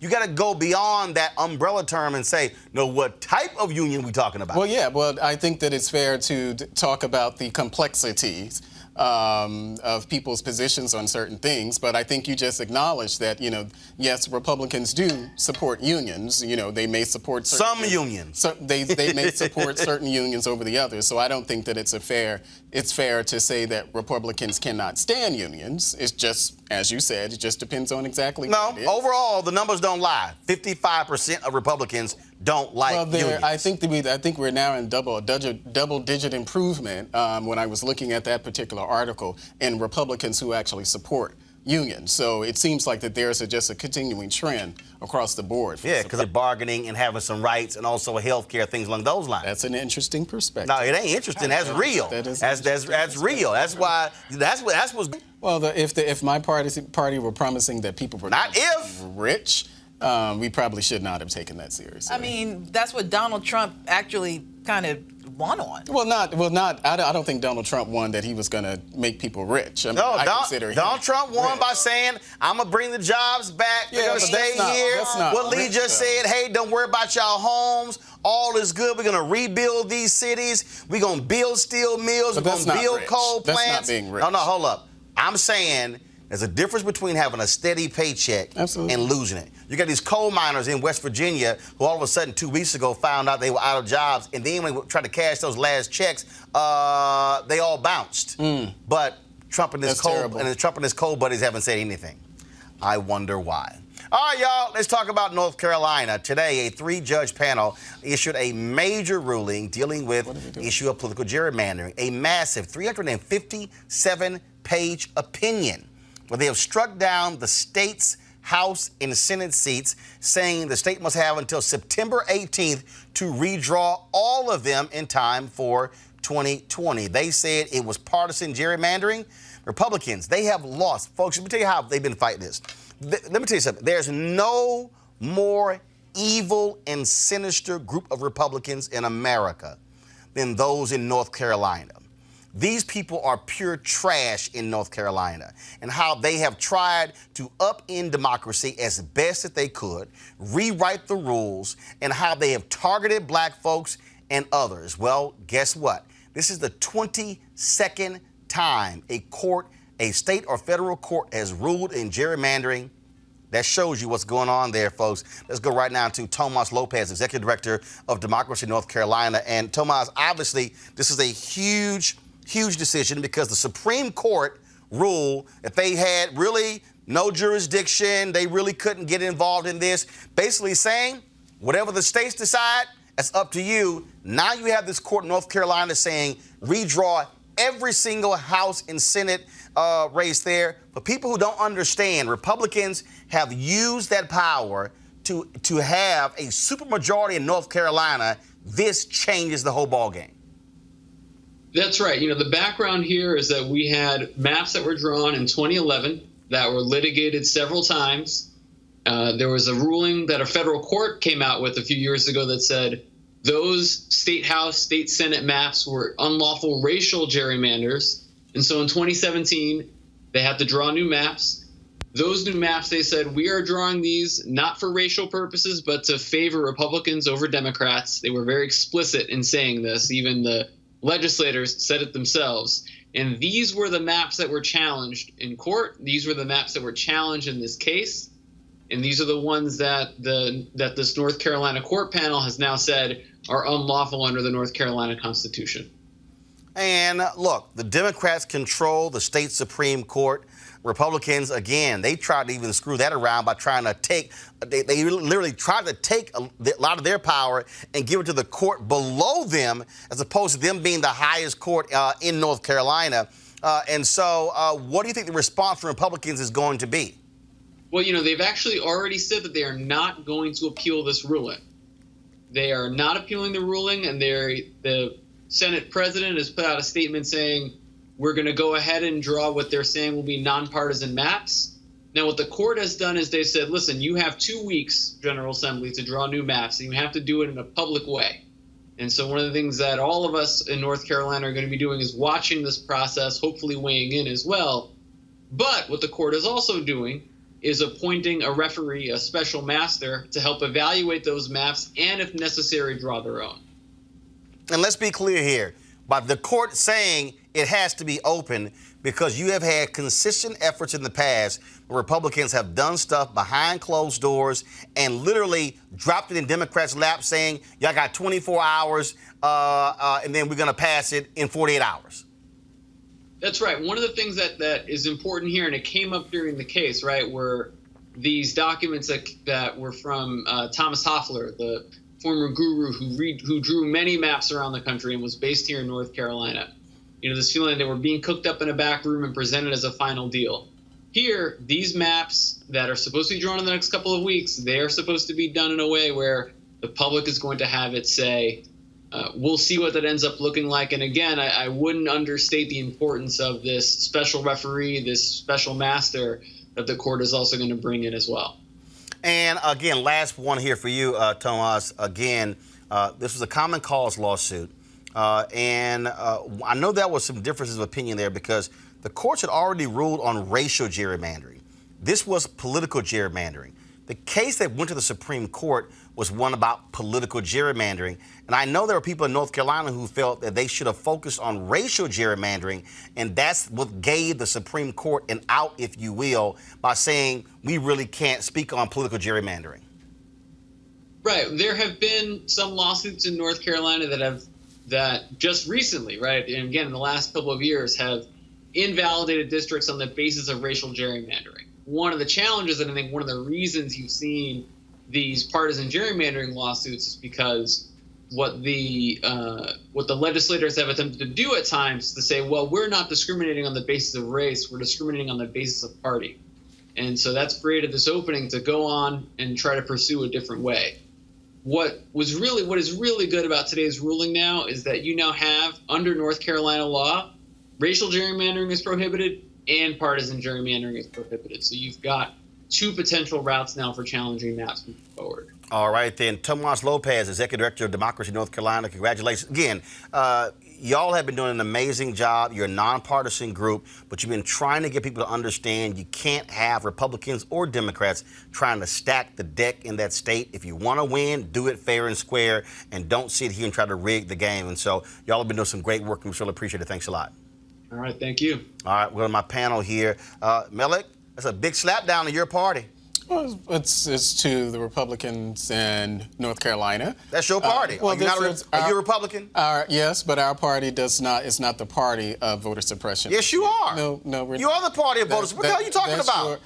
got to go beyond that umbrella term and say, no, what type of union we talking about? Well, I think that it's fair to talk about the complexities of people's positions on certain things, but I think you just acknowledged that, yes, Republicans do support unions. They may support some unions. So they may support certain unions over the others. So I don't think that it's fair to say that Republicans cannot stand unions. It's just, as you said, it just depends on exactly what it is. Overall, the numbers don't lie. 55% of Republicans don't like unions. I think we're now in double-digit improvement when I was looking at that particular article in Republicans who actually support unions. So it seems like that there's just a continuing trend across the board. Yeah, because they're bargaining and having some rights and also health care, things along those lines. That's an interesting perspective. No, it ain't interesting. That's real. That's real. That's why. That's what's. Well, if my party were promising that people were not rich, we probably should not have taken that seriously. I mean, that's what Donald Trump actually kind of won on. I don't think Donald Trump won that he was going to make people rich. Donald Trump won by saying, I'm going to bring the jobs back. They're going to stay here. What Lee just said, hey, don't worry about y'all homes. All is good. We're going to rebuild these cities. We're going to build steel mills. We're going to build coal plants. That's not being rich. No, hold up. I'm saying there's a difference between having a steady paycheck and losing it. You got these coal miners in West Virginia who all of a sudden 2 weeks ago found out they were out of jobs, and then when they tried to cash those last checks, they all bounced. But Trump and his coal buddies haven't said anything. I wonder why. All right, y'all, let's talk about North Carolina. Today, a 3-judge panel issued a major ruling dealing with the issue of political gerrymandering, a massive 357-page opinion where they have struck down the state's House and Senate seats, saying the state must have until September 18th to redraw all of them in time for 2020. They said it was partisan gerrymandering. Republicans, they have lost. Folks, let me tell you how they've been fighting this. Let me tell you something. There's no more evil and sinister group of Republicans in America than those in North Carolina. These people are pure trash in North Carolina, and how they have tried to upend democracy as best that they could, rewrite the rules, and how they have targeted black folks and others. Well, guess what? This is the 22nd time a state or federal court has ruled in gerrymandering. That shows you what's going on there, folks. Let's go right now to Tomas Lopez, Executive Director of Democracy North Carolina. And Tomas, obviously, this is a huge decision because the Supreme Court ruled that they had really no jurisdiction. They really couldn't get involved in this, basically saying whatever the states decide, that's up to you. Now you have this court in North Carolina saying redraw every single House and Senate race there. For people who don't understand, Republicans have used that power to have a supermajority in North Carolina. This changes the whole ballgame. That's right. The background here is that we had maps that were drawn in 2011 that were litigated several times. There was a ruling that a federal court came out with a few years ago that said those state house, state senate maps were unlawful racial gerrymanders. And so in 2017, they had to draw new maps. Those new maps, they said, we are drawing these not for racial purposes, but to favor Republicans over Democrats. They were very explicit in saying this. Even the legislators said it themselves. And these were the maps that were challenged in court. These were the maps that were challenged in this case. And these are the ones that this North Carolina court panel has now said are unlawful under the North Carolina Constitution. And look, the Democrats control the state Supreme Court. Republicans, again, they tried to even screw that around by trying to they literally tried to take a lot of their power and give it to the court below them, as opposed to them being the highest court in North Carolina. And so what do you think the response from Republicans is going to be? Well, they've actually already said that they are not going to appeal this ruling. They are not appealing the ruling, and the Senate president has put out a statement saying, we're going to go ahead and draw what they're saying will be nonpartisan maps. Now, what the court has done is they said, listen, you have 2 weeks, General Assembly, to draw new maps, and you have to do it in a public way. And so one of the things that all of us in North Carolina are going to be doing is watching this process, hopefully weighing in as well. But what the court is also doing is appointing a referee, a special master, to help evaluate those maps and, if necessary, draw their own. And let's be clear here, by the court saying it has to be open, because you have had consistent efforts in the past where Republicans have done stuff behind closed doors and literally dropped it in Democrats' lap saying, y'all got 24 hours and then we're going to pass it in 48 hours. That's right. One of the things that is important here, and it came up during the case, right, were these documents that were from Thomas Hoffler, the former guru who drew many maps around the country and was based here in North Carolina. This feeling they were being cooked up in a back room and presented as a final deal. Here, these maps that are supposed to be drawn in the next couple of weeks, they are supposed to be done in a way where the public is going to have it say, we'll see what that ends up looking like. And again, I wouldn't understate the importance of this special referee, this special master that the court is also going to bring in as well. And again, last one here for you, Tomas. Again, this was a common cause lawsuit. And I know there was some differences of opinion there because the courts had already ruled on racial gerrymandering. This was political gerrymandering. The case that went to the Supreme Court was one about political gerrymandering. And I know there were people in North Carolina who felt that they should have focused on racial gerrymandering. And that's what gave the Supreme Court an out, if you will, by saying we really can't speak on political gerrymandering. Right. There have been some lawsuits in North Carolina that just recently, right, and again in the last couple of years, have invalidated districts on the basis of racial gerrymandering. One of the challenges, and I think one of the reasons you've seen these partisan gerrymandering lawsuits, is because what the legislators have attempted to do at times is to say, well, we're not discriminating on the basis of race, we're discriminating on the basis of party. And so that's created this opening to go on and try to pursue a different way. What is really good about today's ruling now is that you now have, under North Carolina law, racial gerrymandering is prohibited and partisan gerrymandering is prohibited. So you've got 2 potential routes now for challenging maps moving forward. All right, then. Tomas Lopez, Executive Director of Democracy North Carolina. Congratulations. Again, y'all have been doing an amazing job. You're a nonpartisan group, but you've been trying to get people to understand you can't have Republicans or Democrats trying to stack the deck in that state. If you want to win, do it fair and square, and don't sit here and try to rig the game. And so y'all have been doing some great work, and we really appreciate it. Thanks a lot. All right, thank you. All right, we're on my panel here. Melik, that's a big slap down to your party. Well, it's to the Republicans in North Carolina. That's your party. Are you a Republican? Yes, but our party is not the party of voter suppression. Yes, you are. No, you are the party of voter suppression. What the hell are you talking about?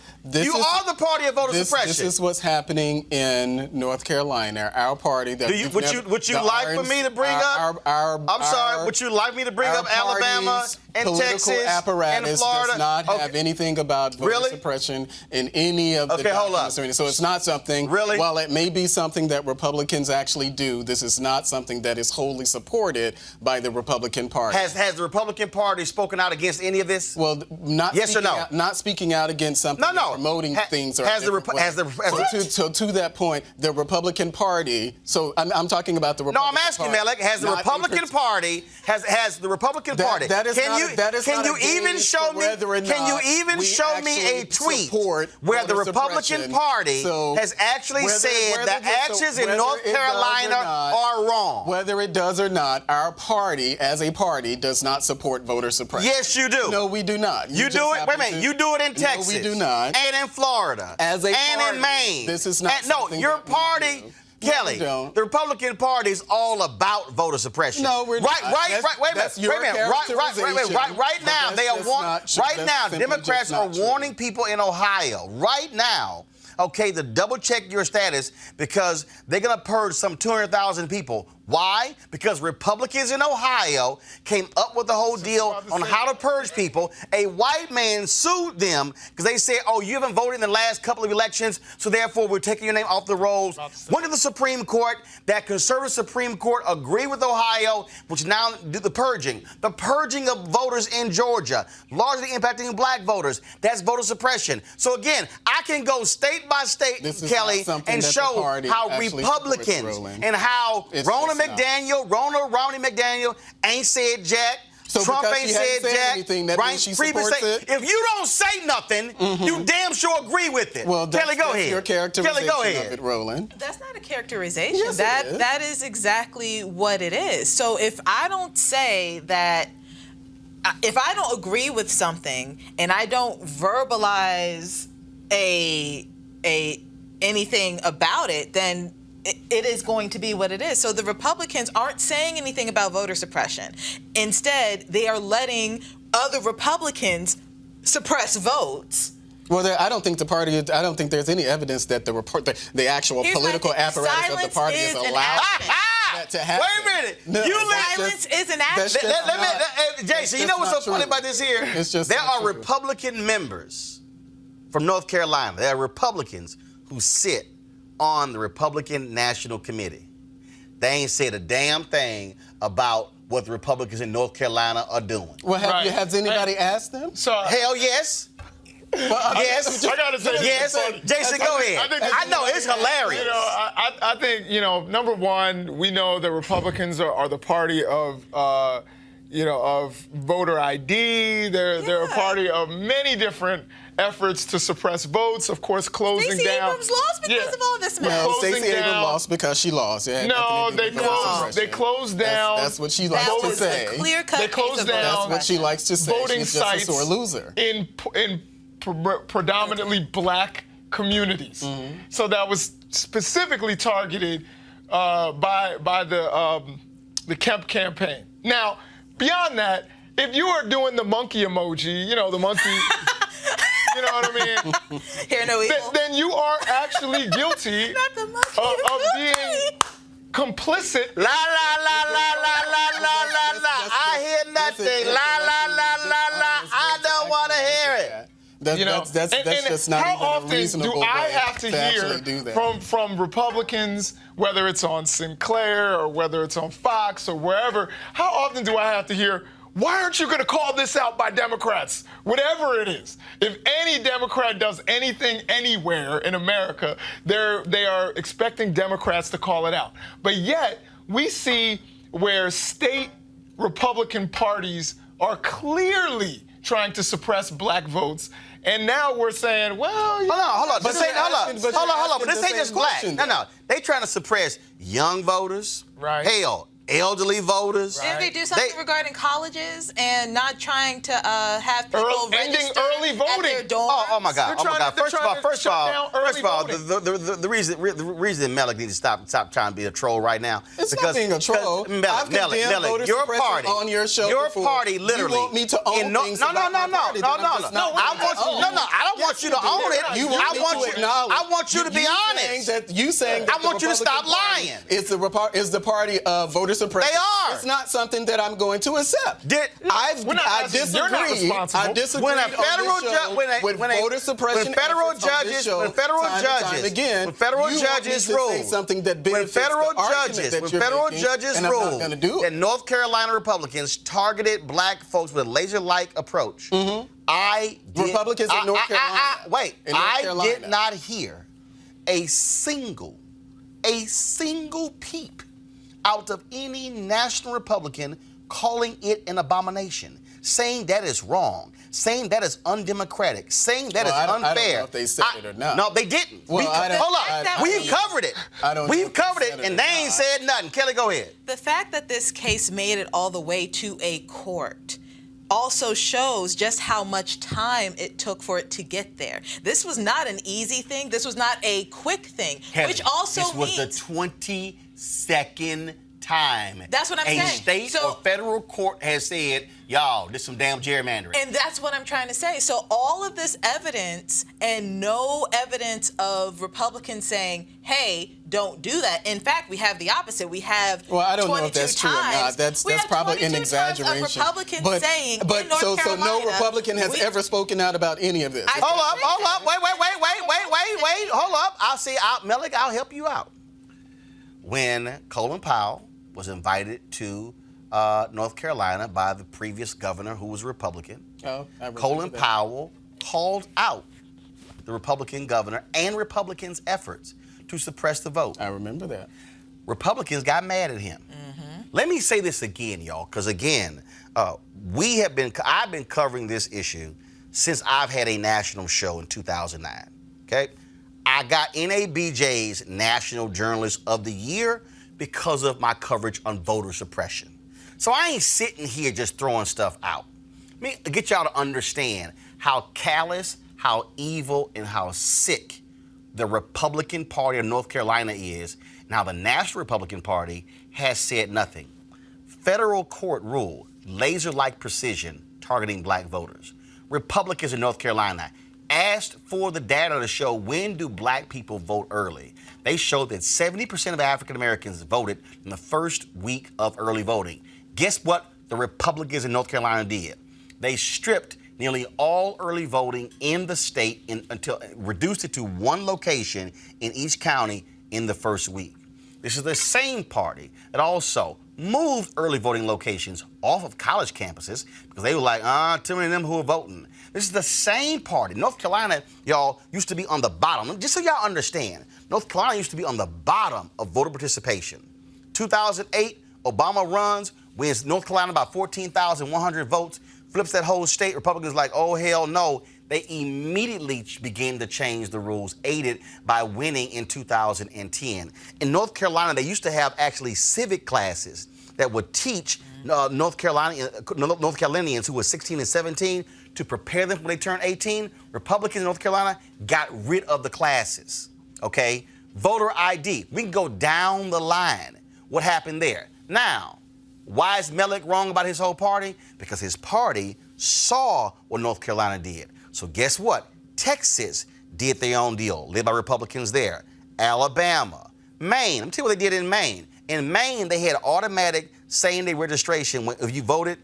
You are the party of voter suppression. This is what's happening in North Carolina. Our party. That would you like for me to bring up? I'm sorry. Would you like me to bring up Alabama and political Texas, apparatus and Florida. does not have anything about voter suppression in any of the documents. So it's not something. Really? While it may be something that Republicans actually do, this is not something that is wholly supported by the Republican Party. Has the Republican Party spoken out against any of this? Well, not yes or no? Not speaking out against something. No. Promoting things. So to that point, the Republican Party. So I'm talking about the Republican Party. No, I'm asking Malik. Has the Republican Party has the Republican Party? Can you even show me a tweet where the Republican Party has actually said the actions in North Carolina are wrong? Whether it does or not, our party, as a party, does not support voter suppression. Yes, you do. No, we do not. You do it. Wait a minute. You do it in Texas. No, we do not. And in Florida. As a and party, in Maine. This is not. No, your party. Kelly, the Republican Party is all about voter suppression. No, we're not. Wait a minute. Right now, they are right now, Democrats are warning people in Ohio right now, okay, to double check your status because they're going to purge some 200,000 people. Why? Because Republicans in Ohio came up with the whole deal on how to purge people. A white man sued them because they said, oh, you haven't voted in the last couple of elections, so therefore we're taking your name off the rolls. Went to the Supreme Court. That conservative Supreme Court agreed with Ohio, which now do the purging. The purging of voters in Georgia, largely impacting black voters. That's voter suppression. So again, I can go state by state, Kelly, and show how Republicans and how Ronald Romney McDaniel ain't said jack. So Trump ain't said jack. Right? If you don't say nothing, you damn sure agree with it. Well, Kelly, go ahead. Your characterization Kelly, go ahead. of it, Roland. That's not a characterization. Yes, that is exactly what it is. So if I don't say that, if I don't agree with something and I don't verbalize anything about it, then it is going to be what it is. So the Republicans aren't saying anything about voter suppression. Instead, they are letting other Republicans suppress votes. Well, I don't think there's any evidence that the actual political apparatus of the party is allowed that to happen. Wait a minute. No, silence is an action. Jason, you know what's so funny about this here? There are Republican members from North Carolina. There are Republicans who sit on the Republican National Committee. They ain't said a damn thing about what the Republicans in North Carolina are doing. Well, has anybody asked them? So, hell yes. Yes. I gotta say, yes. Jason, go ahead. I know it's hilarious. You know, I think, number one, we know the Republicans are the party of voter ID. They're a party of many different efforts to suppress votes. Of course, closing Stacey down. Abrams lost because of all this mess. No, Stacey Abrams lost because she lost. No, they closed down. That's what she likes to say. Clear-cut they closed down. That's what she likes to say. Voting She's just sites a sore loser. in predominantly black communities. So that was specifically targeted by the Kemp campaign. Now, beyond that, if you are doing the monkey emoji, the monkey. You know what I mean? Hear no evil. Then you are actually guilty of being complicit. La la la la la la la la la. I hear nothing. La la la la la. I don't want to hear it. That's just not how even often a reasonable do I have to actually do hear that. from Republicans, whether it's on Sinclair or whether it's on Fox or wherever, how often do I have to hear, why aren't you going to call this out by Democrats? Whatever it is. If any Democrat does anything anywhere in America, they are expecting Democrats to call it out. But yet, we see where state Republican parties are clearly trying to suppress black votes. And now we're saying, well, hold on. But this ain't just black. No. They trying to suppress young voters. Right. Hell, elderly voters. Didn't they do something regarding colleges and not trying to have people ending early voting at their dorms? Oh my God! First of all, the reason Malik needs to stop trying to be a troll right now. It's not being a troll. Malik, your party on your show. Your party literally. You want me to own things about my party? No. I don't want you to own it. I want you to be honest. You saying that I want you to stop lying. Is the party of voter suppression. They are. It's not something that I'm going to accept. I disagree. You're not responsible. I disagree When a federal with voter suppression. when federal judges rule, when federal judges rule that North Carolina Republicans targeted black folks with a laser-like approach, Republicans in North Carolina. I did not hear a single peep out of any national Republican calling it an abomination, saying that is wrong, saying that is undemocratic, saying that is unfair. I don't know if they said it or not. No, they didn't. Well, We've covered it. We've covered it, and they ain't said nothing. Kelly, go ahead. The fact that this case made it all the way to a court also shows just how much time it took for it to get there. This was not an easy thing. This was not a quick thing, which also means this was the 22nd time that's what I'm saying. A state or federal court has said, y'all, this some damn gerrymandering. And that's what I'm trying to say. So all of this evidence and no evidence of Republicans saying, hey, don't do that. In fact, we have the opposite. We have I don't know if that's true or not. That's probably an exaggeration. Of Republicans saying in North so Carolina, no Republican has ever spoken out about any of this. Hold up. Wait. Hold up. I'll help you out. When Colin Powell was invited to North Carolina by the previous governor, who was a Republican, Colin Powell called out the Republican governor and Republicans' efforts to suppress the vote. I remember that. Republicans got mad at him. Let me say this again, y'all, because again, I've been covering this issue since I've had a national show in 2009. Okay, I got NABJ's National Journalist of the Year because of my coverage on voter suppression. So I ain't sitting here just throwing stuff out. Let me get y'all to understand how callous, how evil, and how sick the Republican Party of North Carolina is, and how the National Republican Party has said nothing. Federal court rule, laser-like precision, targeting black voters. Republicans in North Carolina asked for the data to show when do black people vote early. They showed that 70% of African Americans voted in the first week of early voting. Guess what the Republicans in North Carolina did? They stripped nearly all early voting in the state until reduced it to one location in each county in the first week. This is the same party that also moved early voting locations off of college campuses because they were like, too many of them who are voting. This is the same party. North Carolina, y'all, used to be on the bottom. Just so y'all understand, North Carolina used to be on the bottom of voter participation. 2008, Obama runs, wins North Carolina about 14,100 votes, flips that whole state. Republicans like, oh, hell no. They immediately begin to change the rules, aided by winning in 2010. In North Carolina, they used to have actually civic classes that would teach North Carolinians who were 16 and 17 to prepare them when they turn 18. Republicans in North Carolina got rid of the classes, okay? Voter ID, we can go down the line. What happened there? Now, why is Mellick wrong about his whole party? Because his party saw what North Carolina did. So guess what? Texas did their own deal, led by Republicans there. Alabama, Maine. Let me tell you what they did in Maine. In Maine, they had automatic same-day registration. If you voted,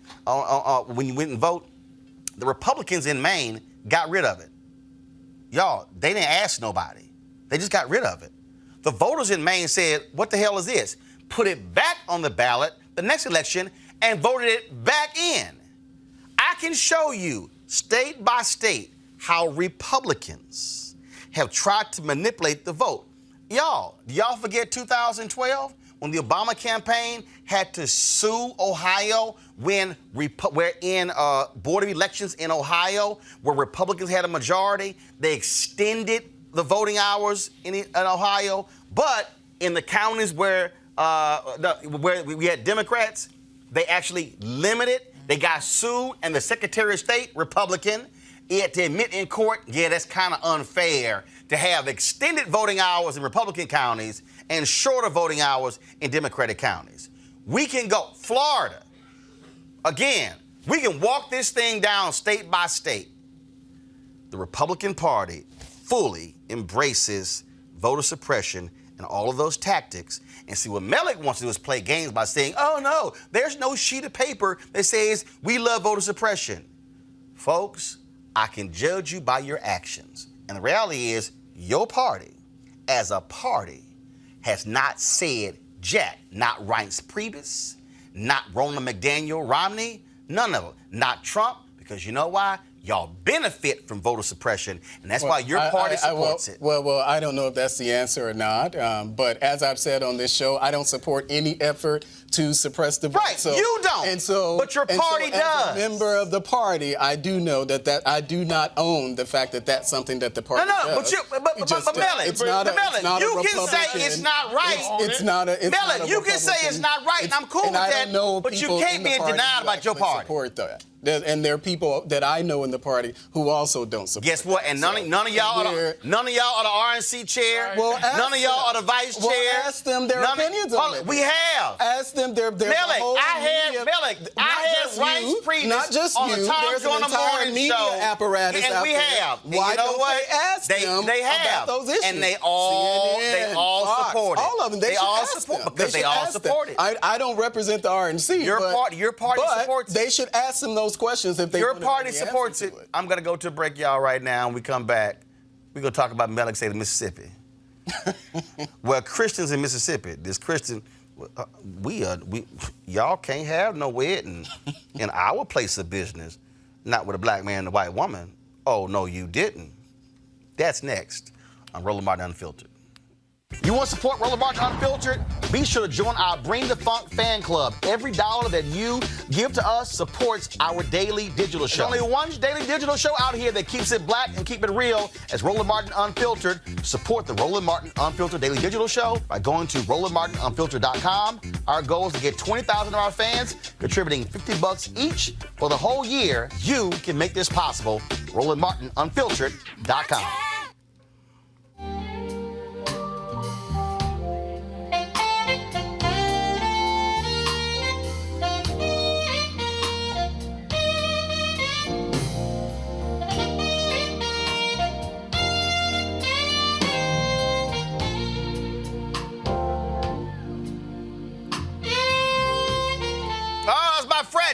when you went and vote, the Republicans in Maine got rid of it. Y'all, they didn't ask nobody. They just got rid of it. The voters in Maine said, what the hell is this? Put it back on the ballot the next election and voted it back in. I can show you state by state how Republicans have tried to manipulate the vote. Y'all, do y'all forget 2012 when the Obama campaign had to sue Ohio when Board of Elections in Ohio, where Republicans had a majority, they extended the voting hours in Ohio, but in the counties where we had Democrats, they actually limited. They got sued, and the Secretary of State, Republican, he had to admit in court, yeah, that's kind of unfair to have extended voting hours in Republican counties and shorter voting hours in Democratic counties. We can go, Florida, again, we can walk this thing down state by state. The Republican Party fully embraces voter suppression and all of those tactics. And see, what Melik wants to do is play games by saying, oh no, there's no sheet of paper that says we love voter suppression. Folks, I can judge you by your actions. And the reality is, your party, as a party, has not said jack. Not Reince Priebus, not Roland McDaniel Romney, none of them. Not Trump, because you know why? Y'all benefit from voter suppression, and that's why your party supports it. Well, I don't know if that's the answer or not, but as I've said on this show, I don't support any effort to suppress the vote. Right, you don't, but your party does. As a member of the party, I do know that I do not own the fact that that's something that the party does. But Melik, you can say it's not right. It's not a Melik, you can say it's not right, and I'm cool with that, but you can't be in denial about your party. Support that. And there are people that I know in the party who also don't support. Guess what? And none of y'all are the RNC chair. Well, none of y'all are the vice chair. Well, ask them their opinions on it. We have. Ask them their Melik, I had Reince Priebus on the Tom Joyner Morning media Show, apparatus and we have. And Why you know don't what? they ask them they have about those issues? And they all support it. All of them. They all support it because they all support it. I don't represent the RNC. Your party supports it. They should ask them those questions if they. Your party supports it. I'm going to go to a break, y'all, right now. When we come back, we're going to talk about Melik State of Mississippi. Well, Christians in Mississippi, y'all can't have no wedding in our place of business, not with a black man and a white woman. Oh, no, you didn't. That's next on Roland Martin Unfiltered. You want to support Roland Martin Unfiltered? Be sure to join our Bring the Funk fan club. Every dollar that you give to us supports our daily digital show. There's only one daily digital show out here that keeps it black and keep it real as Roland Martin Unfiltered. Support the Roland Martin Unfiltered daily digital show by going to RolandMartinUnfiltered.com. Our goal is to get 20,000 of our fans contributing $50 each for the whole year. You can make this possible. RolandMartinUnfiltered.com.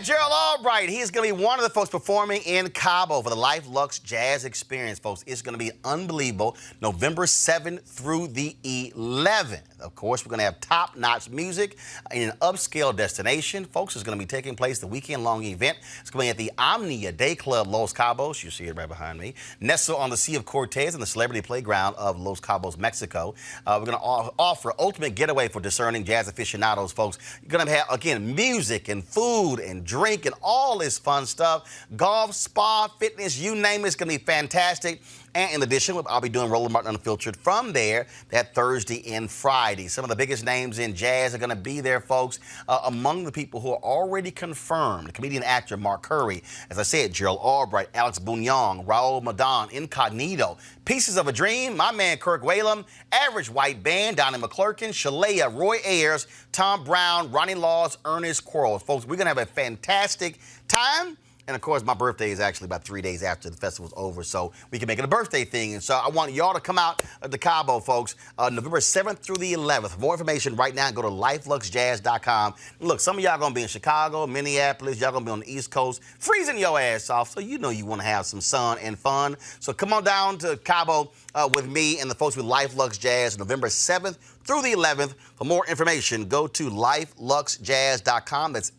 Gerald Albright, he's going to be one of the folks performing in Cabo for the Luxe Jazz experience, folks. It's going to be unbelievable. November 7th through the 11th. Of course, we're going to have top-notch music in an upscale destination. Folks, it's going to be taking place the weekend-long event. It's going to be at the Omnia Day Club, Los Cabos. You see it right behind me. Nestled on the Sea of Cortez and the celebrity playground of Los Cabos, Mexico. We're going to offer ultimate getaway for discerning jazz aficionados, folks. You're going to have, again, music and food and drink and all this fun stuff. Golf, spa, fitness, you name it. It's going to be fantastic. And in addition, I'll be doing Roland Martin Unfiltered from there that Thursday and Friday. Some of the biggest names in jazz are going to be there, folks. Among the people who are already confirmed, comedian actor Mark Curry, as I said, Gerald Albright, Alex Bougnong, Raul Madon, Incognito, Pieces of a Dream, my man Kirk Whalum, Average White Band, Donnie McClurkin, Shalea, Roy Ayers, Tom Brown, Ronnie Laws, Ernest Quarles. Folks, we're going to have a fantastic time. And, of course, my birthday is actually about 3 days after the festival's over, so we can make it a birthday thing. And so I want y'all to come out to Cabo, folks, November 7th through the 11th. For more information right now, go to LifeLuxeJazz.com. Look, some of y'all going to be in Chicago, Minneapolis. Y'all going to be on the East Coast, freezing your ass off, so you know you want to have some sun and fun. So come on down to Cabo with me and the folks with Life Lux Jazz, November 7th through the 11th. For more information, go to LifeLuxeJazz.com. That's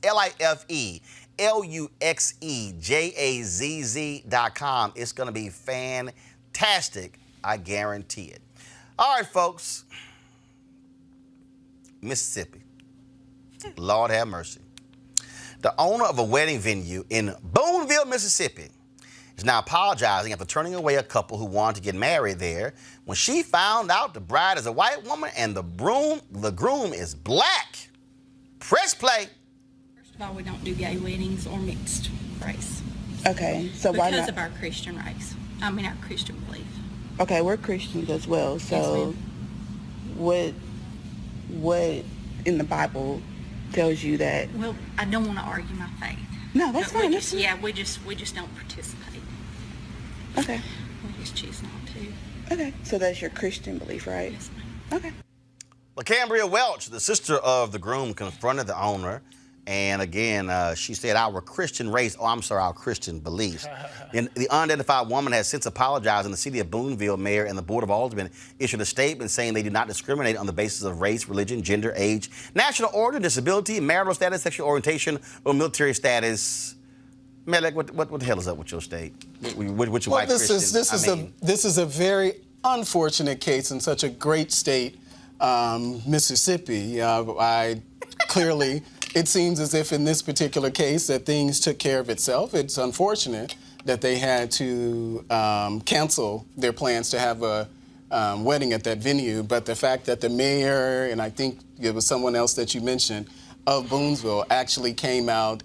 LuxeJazz.com. It's going to be fantastic. I guarantee it. All right, folks. Mississippi. Lord have mercy. The owner of a wedding venue in Boonville, Mississippi, is now apologizing after turning away a couple who wanted to get married there when she found out the bride is a white woman and the groom is black. Press play. First of all, we don't do gay weddings or mixed race. Okay, so why not? Because of our Christian race. I mean, our Christian belief. Okay, we're Christians as well. So, yes, what in the Bible tells you that? Well, I don't want to argue my faith. No, that's fine. We just don't participate. Okay. We just choose not to. Okay, so that's your Christian belief, right? Yes, ma'am. Okay. Well, Cambria Welch, the sister of the groom, confronted the owner. And again, she said, our Christian our Christian beliefs. And the unidentified woman has since apologized, and the city of Boonville mayor and the Board of Aldermen issued a statement saying they do not discriminate on the basis of race, religion, gender, age, national origin, disability, marital status, sexual orientation, or military status. Melek, what the hell is up with your state? With your white Christians? This is a very unfortunate case in such a great state, Mississippi. I clearly. It seems as if in this particular case that things took care of itself. It's unfortunate that they had to cancel their plans to have a wedding at that venue, but the fact that the mayor, and I think it was someone else that you mentioned, of Boonville actually came out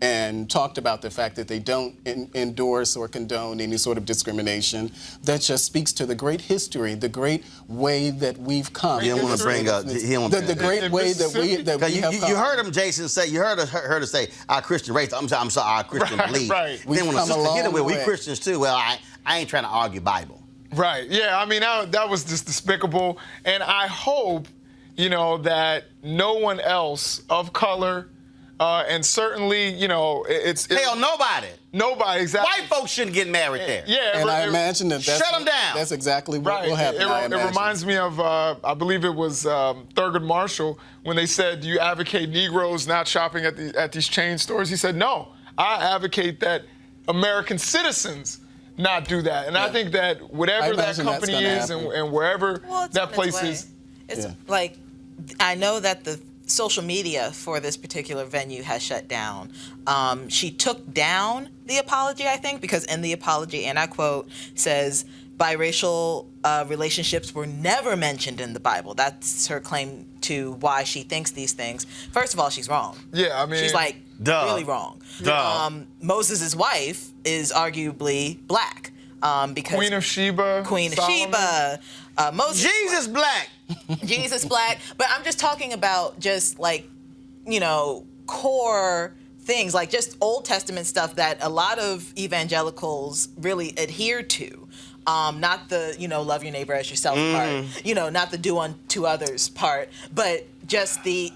and talked about the fact that they don't endorse or condone any sort of discrimination. That just speaks to the great history, the great way that we've come. You don't want to bring up the great way that we have come. You heard him, Jason, say. You heard her say our Christian race. I'm sorry, our Christian belief. Right. Then when the sister get away, we Christians too. Well, I ain't trying to argue Bible. Right. Yeah. I mean, that was just despicable, and I hope, that no one else of color. And certainly, it's nobody. Nobody, exactly. White folks shouldn't get married there. Yeah, and I imagine that's shut them down. That's exactly what right. will happen. It reminds me of, I believe it was Thurgood Marshall when they said, "Do you advocate Negroes not shopping at these chain stores?" He said, "No, I advocate that American citizens not do that." And I think that whatever that company is and wherever that place is, it's like I know that the social media for this particular venue has shut down. She took down the apology, I think, because in the apology, and I quote, says, biracial relationships were never mentioned in the Bible. That's her claim to why she thinks these things. First of all, she's wrong. Yeah, I mean... She's like, really wrong. Moses' wife is arguably black. Because Queen of Sheba. Moses Jesus black. Jesus black. But I'm just talking about just like, core things, like just Old Testament stuff that a lot of evangelicals really adhere to. Not the, love your neighbor as yourself part, not the do unto others part, but just the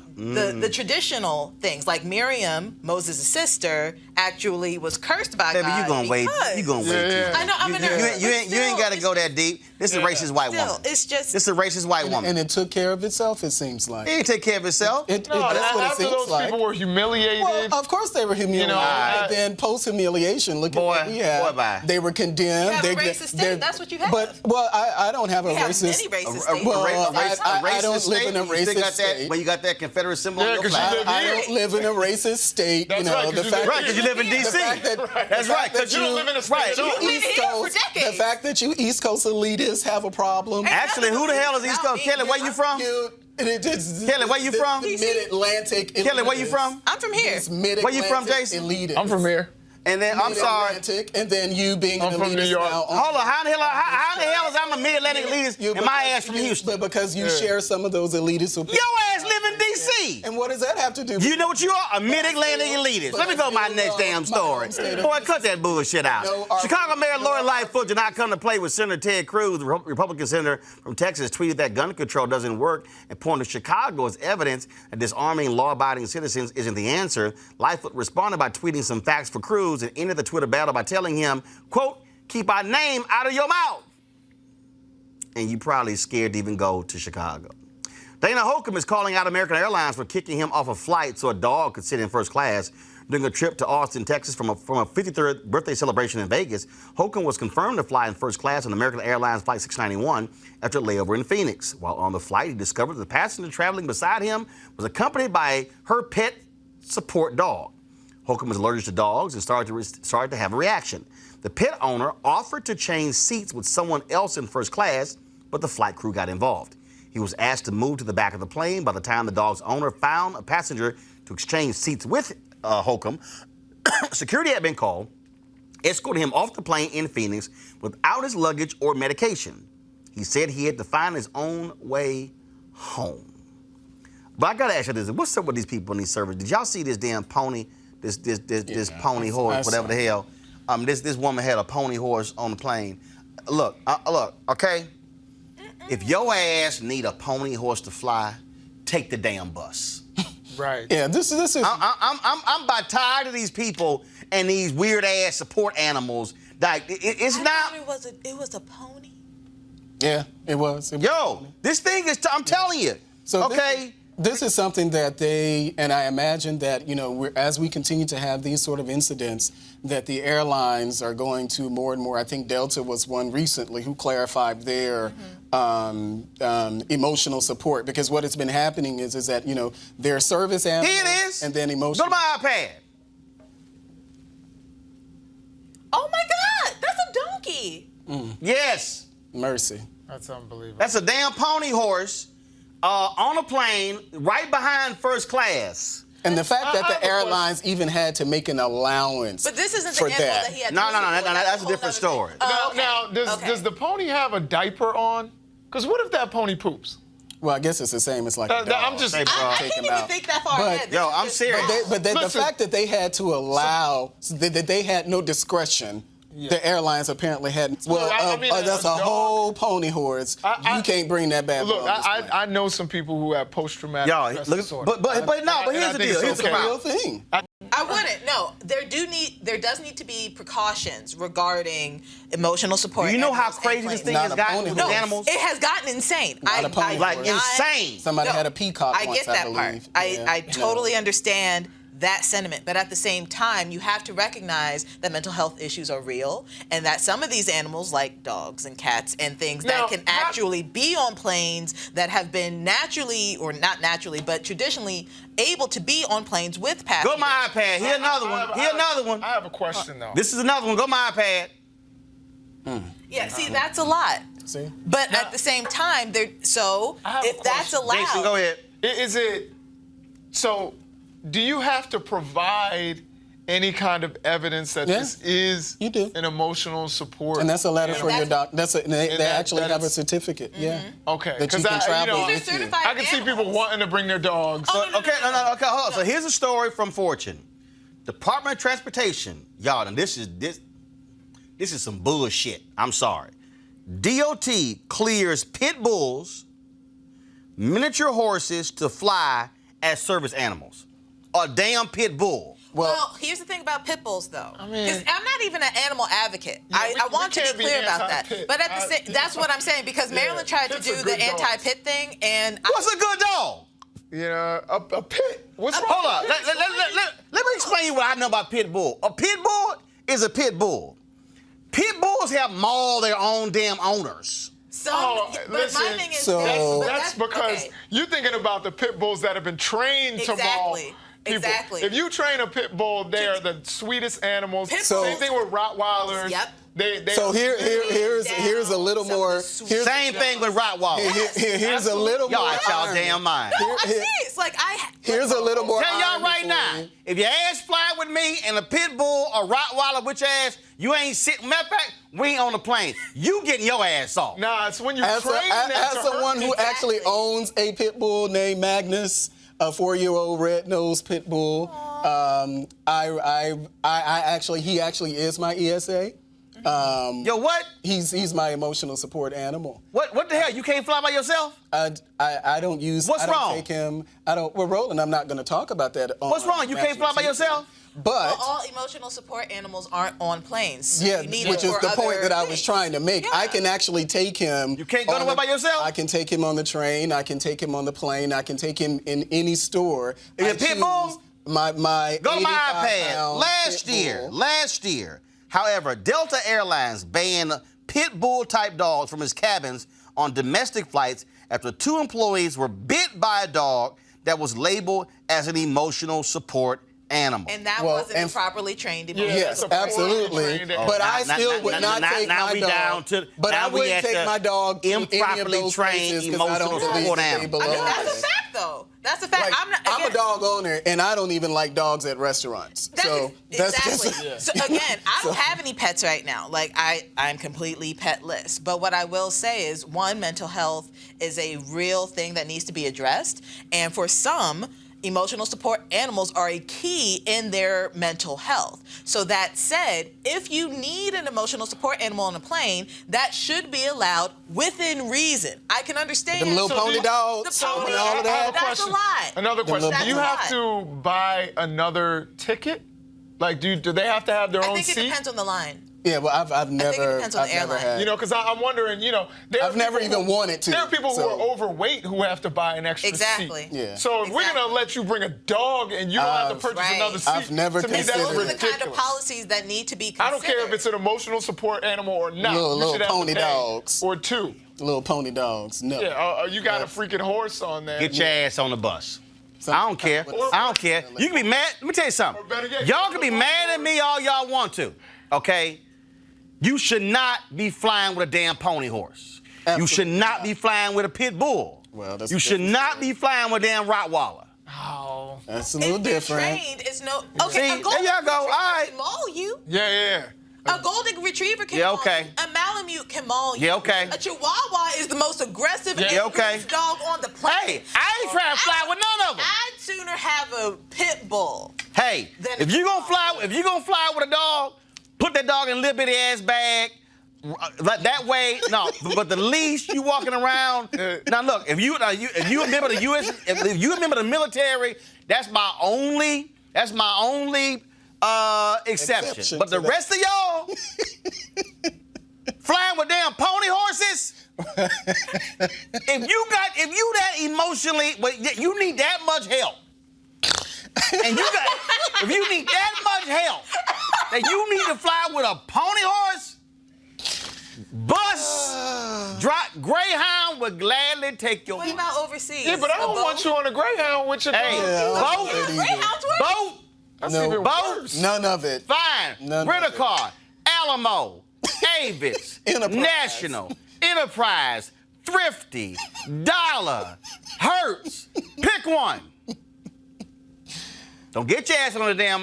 traditional things. Like Miriam, Moses' sister, actually was cursed by God. You gonna wait? You gonna wait? Yeah. I know I'm a nerd. You ain't got to go that deep. This is a racist white woman. It's just this is a racist white woman, and it took care of itself. It seems like it didn't take care of itself. That's what it after seems those like. people were humiliated. Well, of course they were humiliated. And then post humiliation, look at what we had. They were condemned. You have a racist state. That's what you have. But I don't have a racist. Many racist states. I don't live in a racist state. When you got that Confederate symbol on your flag. I don't live in a racist state. That's right, because you live in D.C. That's right. Because you don't live in a state. The fact that you East Coast elitists have a problem. Actually, who the hell is East Coast? Kelly, where you from? Kelly, where you from? Mid-Atlantic. Kelly, where you from? I'm from here. Where you from, Jason? I'm from here. And then I'm sorry. And then you being I'm an from elitist New York. now. Hold on, how the hell is I'm a mid-Atlantic elitist and my ass from Houston? But because you share some of those elitist opinions. Your ass live in D.C. And what does that have to do with You know what you are? A mid-Atlantic elitist. Let me go to my next damn story. Boy, cut that bullshit out. Chicago Mayor Lori Lightfoot did not come to play with Senator Ted Cruz. The Republican senator from Texas tweeted that gun control doesn't work and pointed to Chicago as evidence that disarming law-abiding citizens isn't the answer. Lightfoot responded by tweeting some facts for Cruz and ended the Twitter battle by telling him, quote, keep our name out of your mouth. And you probably scared to even go to Chicago. Dana Holcomb is calling out American Airlines for kicking him off a flight so a dog could sit in first class during a trip to Austin, Texas from a 53rd birthday celebration in Vegas. Holcomb was confirmed to fly in first class on American Airlines Flight 691 after a layover in Phoenix. While on the flight, he discovered the passenger traveling beside him was accompanied by her pet support dog. Holcomb is allergic to dogs and started to have a reaction. The pet owner offered to change seats with someone else in first class, but the flight crew got involved. He was asked to move to the back of the plane. By the time the dog's owner found a passenger to exchange seats with Holcomb, security had been called, escorted him off the plane in Phoenix without his luggage or medication. He said he had to find his own way home. But I gotta ask you this: what's up with these people in these servers? Did y'all see this damn pony? This pony horse, whatever the hell. This woman had a pony horse on the plane. Look, okay. If your ass need a pony horse to fly, take the damn bus. Right. Yeah, this is. I'm about tired of these people and these weird ass support animals. Like it's I not. thought it was a pony. Yeah, it was. Yo, this thing is. I'm telling you. So okay. This is something that they, and I imagine that, as we continue to have these sort of incidents, that the airlines are going to more and more. I think Delta was one recently who clarified their emotional support, because what has been happening is that, their service animals. Here it is. And then emotional. Go to my iPad. Oh my God, that's a donkey. Yes. Mercy. That's unbelievable. That's a damn pony horse on a plane right behind first class. And the fact that the airlines even had to make an allowance. But this isn't for the animal that. that he had. No, that's a different story. Now, does the pony have a diaper on? Because what if that pony poops? Well, I guess it's the same as like. I'm just. Hey, bro. I can't even think that far ahead. Yo, I'm serious. But the fact that they had to allow, that they had no discretion, the airlines apparently had. Well, that's a whole pony horse. You can't bring that bad. Look, I know some people who have post-traumatic stress disorder. But here's the deal. Here's the real thing. I wouldn't. No, there does need to be precautions regarding emotional support. Do you know how animals crazy and this thing planes. has gotten with animals? It has gotten insane. Insane. Somebody had a peacock I once, get that part. believe. I totally understand that sentiment, but at the same time, you have to recognize that mental health issues are real, and that some of these animals, like dogs and cats and things that can actually be on planes, that have been naturally, or not naturally, but traditionally able to be on planes with passengers. Go to my iPad. Here another one. I have a question though. This is another one. Go to my iPad. Yeah, see, that's a lot. See? But at the same time, if that's allowed, Jason, go ahead. Is it so? Do you have to provide any kind of evidence that this is an emotional support? And that's a letter for your doctor. They actually have a certificate. Mm-hmm. Yeah. Okay. That you can travel with you. I can see people wanting to bring their dogs. Okay, hold on. So here's a story from Fortune. Department of Transportation, y'all, and this is some bullshit. I'm sorry. DOT clears pit bulls, miniature horses to fly as service animals. A damn pit bull. Well, here's the thing about pit bulls, though. Because I'm not even an animal advocate. I want to be clear about that. But at the that's what I'm saying, because Maryland tried to do the anti-pit thing, and what's a good dog? Yeah, a pit. What's wrong? Hold on. Let me explain you what I know about pit bull. A pit bull is a pit bull. Pit bulls have mauled their own damn owners. But my thing is, that's because you're thinking about the pit bulls that have been trained to maul people. Exactly. If you train a pit bull, they are the sweetest animals. Same thing with Rottweilers. Yep. So here's a little more. Same thing with Rottweilers. Here's a little more. Y'all out y'all damn mind. No, I'm serious. Here's a little more. Tell y'all right now, if your ass fly with me and a pit bull or Rottweiler with your ass, you ain't sitting. Matter of fact, we ain't on the plane. You getting your ass off. Nah, it's when you as someone who actually owns a pit bull named Magnus, a 4-year-old red-nosed pit bull. He actually is my ESA. Yo, what? He's my emotional support animal. What the hell? You can't fly by yourself? I don't use. What's wrong? Take him. Well, Roland, I'm not going to talk about that. What's wrong? You can't fly by yourself? But all emotional support animals aren't on planes. Yeah, which is the point that I was trying to make. Yeah. I can actually take him. You can't go nowhere by yourself? I can take him on the train. I can take him on the plane. I can take him in any store. Is it pit bull? My go to my iPad. Last year, however, Delta Airlines banned pit bull type dogs from its cabins on domestic flights after 2 employees were bit by a dog that was labeled as an emotional support animal. And that wasn't properly trained. Yes, absolutely. But I still would not take my dog. But I wouldn't take my dog to improperly trained emotional support animal. That's a fact, though. That's a fact. I'm a dog owner, and I don't even like dogs at restaurants. Exactly. So again, I don't have any pets right now. I'm completely petless. But what I will say is, one, mental health is a real thing that needs to be addressed, and for some, emotional support animals are a key in their mental health. So that said, if you need an emotional support animal on a plane, that should be allowed within reason. I can understand. Them little pony dogs. The pony, and all of that. that's a lot. Another question. Do you That's a have to buy another ticket? Like, do they have to have their own I seat? think it depends on the line. Yeah, well, I've never. I think it depends on the never airline. had. You know, because I'm wondering, you know, I've never even wanted to. There are people so. who are overweight who have to buy an extra Exactly. seat. Yeah. So if we're going to let you bring a dog and you don't have to purchase Right. another seat, I've never to me, that's considered Those are the ridiculous. kind of policies that need to be considered. I don't care if it's an emotional support animal or not. Little you should have pony to pay. dogs. Or two. Little pony dogs. No. Yeah, you got a freaking horse on there. Get your ass on the bus. I don't care. I don't care. You can be mad. Let me tell you something. Or better yet, Y'all can be mad at me all y'all want to, okay? You should not be flying with a damn pony horse. You should not be flying with a pit bull. Well, that's you should not be flying with a damn Rottweiler. Oh. That's a little If you're different. trained, it's no. Okay, See, a golden there y'all go. All retriever right. can maul you. Yeah. A golden retriever can Yeah, maul okay. you. A Malamute can maul you. Yeah, okay. A Chihuahua is the most aggressive and Yeah, okay. dangerous dog on the planet. Hey, I ain't trying to fly with none of them. I'd sooner have a pit bull. Hey, Then if you gonna fly with a dog, put that dog in a little bitty ass bag. Like that way, no. But the leash you walking around. Now look, if you a member of the U.S., if you a member of the military, that's my only exception. But the rest of y'all flying with damn pony horses. if you that emotionally, but you need that much help, and if you need that much help, that you need to fly with a pony horse. Bus, Greyhound would gladly take your. What about overseas? Yeah, but I don't want you on a Greyhound with your Hey, dog. Greyhounds work? boat, That's No. even boat. worse. None of it. Fine. None Rent a of it. car, Alamo, Avis, Enterprise. National, Enterprise, Thrifty, Dollar, Hertz. Pick one. Don't get your ass on the damn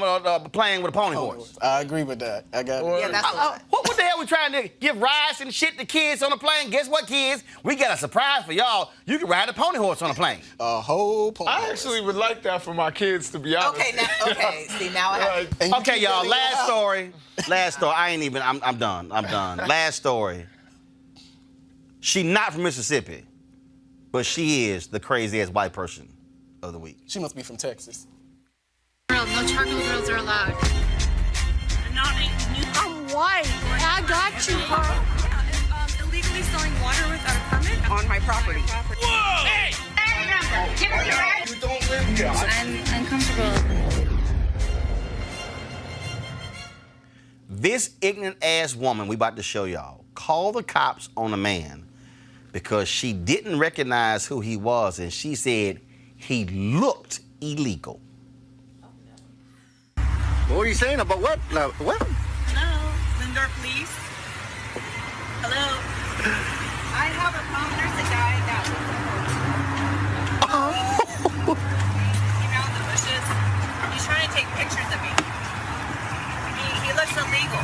plane with a pony horse. I agree with that. I got it. Yeah, that's a lot. What the hell we trying to give rides and shit to kids on the plane? Guess what, kids? We got a surprise for y'all. You can ride a pony horse on a plane. A whole pony I horse. actually would like that for my kids, to be honest. Okay, see, now I have. Like, And you Okay, keep y'all, getting last out. story. Last story. I'm done. Last story. She not from Mississippi, but she is the craziest white person of the week. She must be from Texas. No charcoal grills are allowed. I'm white. I got you, huh? Illegally selling water without a permit On my property. Whoa! Hey! You don't live here. I'm uncomfortable. This ignorant ass woman we about to show y'all called the cops on a man because she didn't recognize who he was, and she said he looked illegal. What are you saying about what? What? Hello, Lindor Police. Hello. I have a problem. There's a guy that came out in the bushes. He's trying to take pictures of me. He looks illegal.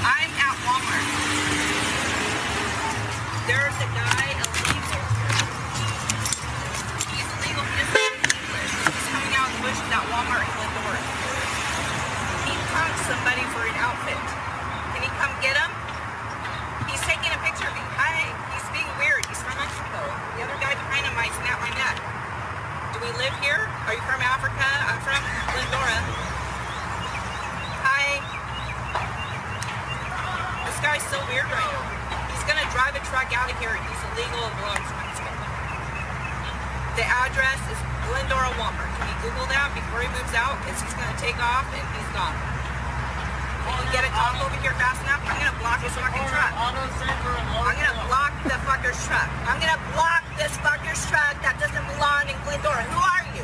I'm at Walmart. There's a guy illegal. He's illegal. He doesn't speak English. He's coming out in the bushes at Walmart in Lindor. He caught somebody for an outfit. Can he come get him? He's taking a picture of me. He's being weird. He's from Mexico. The other guy behind him might snap my neck. Do we live here? Are you from Africa? I'm from Glendora. Hi. This guy's so weird right now. He's gonna drive a truck out of here. He's illegal and belongs to Mexico. The address is Glendora Walmart. Can you Google that before he moves out? Because he's gonna take off and he's gone. Can you get a talk over here fast enough? I'm gonna block his fucking truck. I'm gonna block the fucker's truck. I'm gonna block this fucker's truck that doesn't belong in Glendora. Who are you?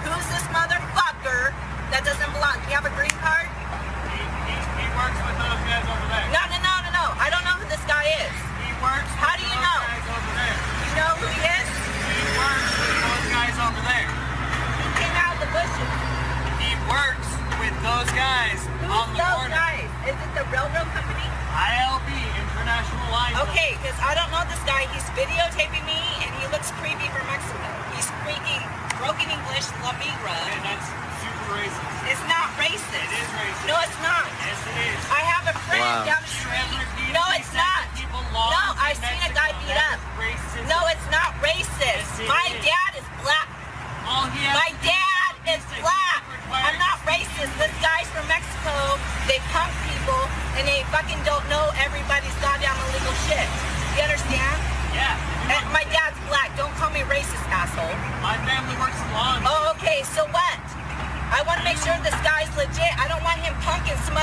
Who's this motherfucker that doesn't belong? Do you have a green card? He works with those guys over there. No. I don't know who this guy is. He works with those guys over there. You know who he is? He works with those guys over there. He came out of the bushes. He works with those guys on the border. Who's those guys? Is it the railroad company? ILB, International Okay, because I don't know this guy. He's videotaping me, and he looks creepy from Mexico. He's speaking broken English, La Migra. And that's super racist. It's not racist. It is racist. No, it's not. Yes, it is. I have a friend down the street. No, it's not. No, I've seen a guy beat up. No, it's not racist. My dad is black. My dad is black. I'm not racist. This guy's from Mexico. They punk people, and they fucking don't know everybody's goddamn illegal shit. You understand? Yeah. And my dad's black. Don't call me racist, asshole. My family works in law. Oh, okay. So what? I want to make sure this guy's legit. I don't want him punking some.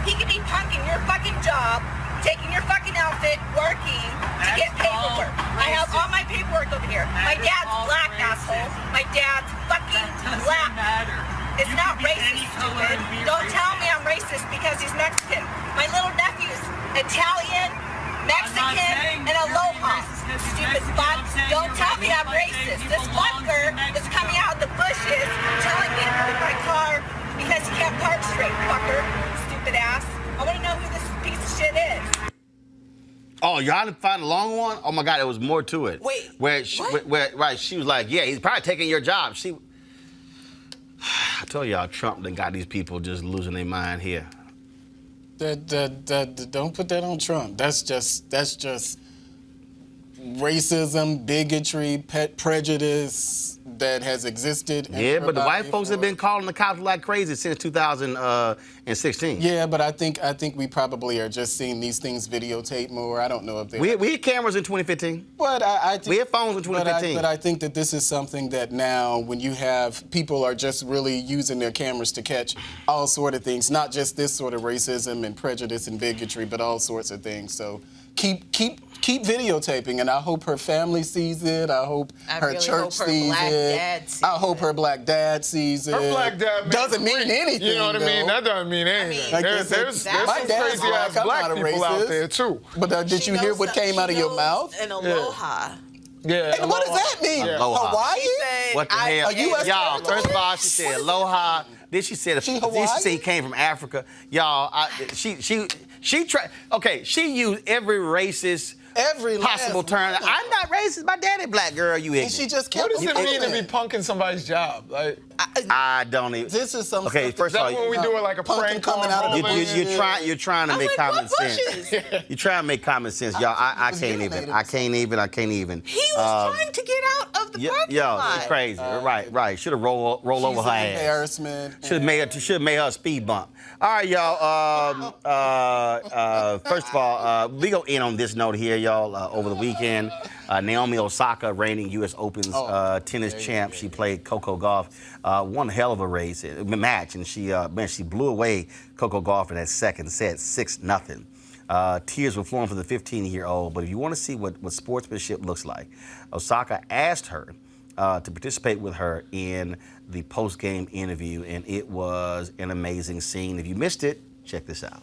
He could be punking your fucking job, taking your fucking outfit, working to get paperwork. I have all my paperwork over here. My dad's black, asshole. My dad's fucking black. It's not racist, stupid. Don't tell me I'm racist because he's Mexican. My little nephew's Italian, Mexican, and Aloha. Stupid fuck. Don't tell me I'm racist. This fucker is coming out of the bushes telling me to move my car because he can't park straight, fucker. Stupid ass. I want to know who this piece of shit is. Oh, y'all didn't find a long one? Oh my God, there was more to it. Wait, where she was like, yeah, he's probably taking your job. I tell y'all, Trump done got these people just losing their mind here. Don't put that on Trump. That's just racism, bigotry, prejudice that has existed. Yeah, but the white folks have been calling the cops like crazy since 2016. Yeah, but I think we probably are just seeing these things videotaped more. I don't know if they. We had cameras in 2015. But I think we had phones in 2015. But I think that this is something that now, when you have people are just really using their cameras to catch all sort of things, not just this sort of racism and prejudice and bigotry, but all sorts of things. So keep videotaping, and I hope her family sees it. I hope her church sees it. I hope her black dad sees it. Her black dad doesn't mean anything. You know what I mean? That doesn't mean anything. There's some crazy ass black people out there too. But did you hear what came out of your mouth? An aloha. Yeah. And what does that mean? Aloha. Hawaii? What the hell? Y'all, first of all, she said aloha. Then she said she came from Africa. Y'all, she tried. Okay, she used every racist. Every possible term. I'm not racist. My daddy black, girl. You ignorant. And she just kept. What does it mean to be punking somebody's job? Like I don't even. This is something. Okay, first of all, when we do it like a prank coming out of you're trying to make common sense. You're trying to make common sense, y'all. I can't even. He was trying to get out of the parking lot. It's crazy. Right. Should have rolled over her ass. Embarrassment. Should have made her a speed bump. All right, y'all. First of all, we go in on this note here, y'all. Over the weekend, Naomi Osaka, reigning U.S. Open's tennis champ, she played Coco Gauff. One hell of a match, and she blew away Coco Gauff in that second set, 6-0. Tears were flowing for the 15-year-old. But if you want to see what sportsmanship looks like, Osaka asked her to participate with her in the post-game interview, and it was an amazing scene. If you missed it, check this out.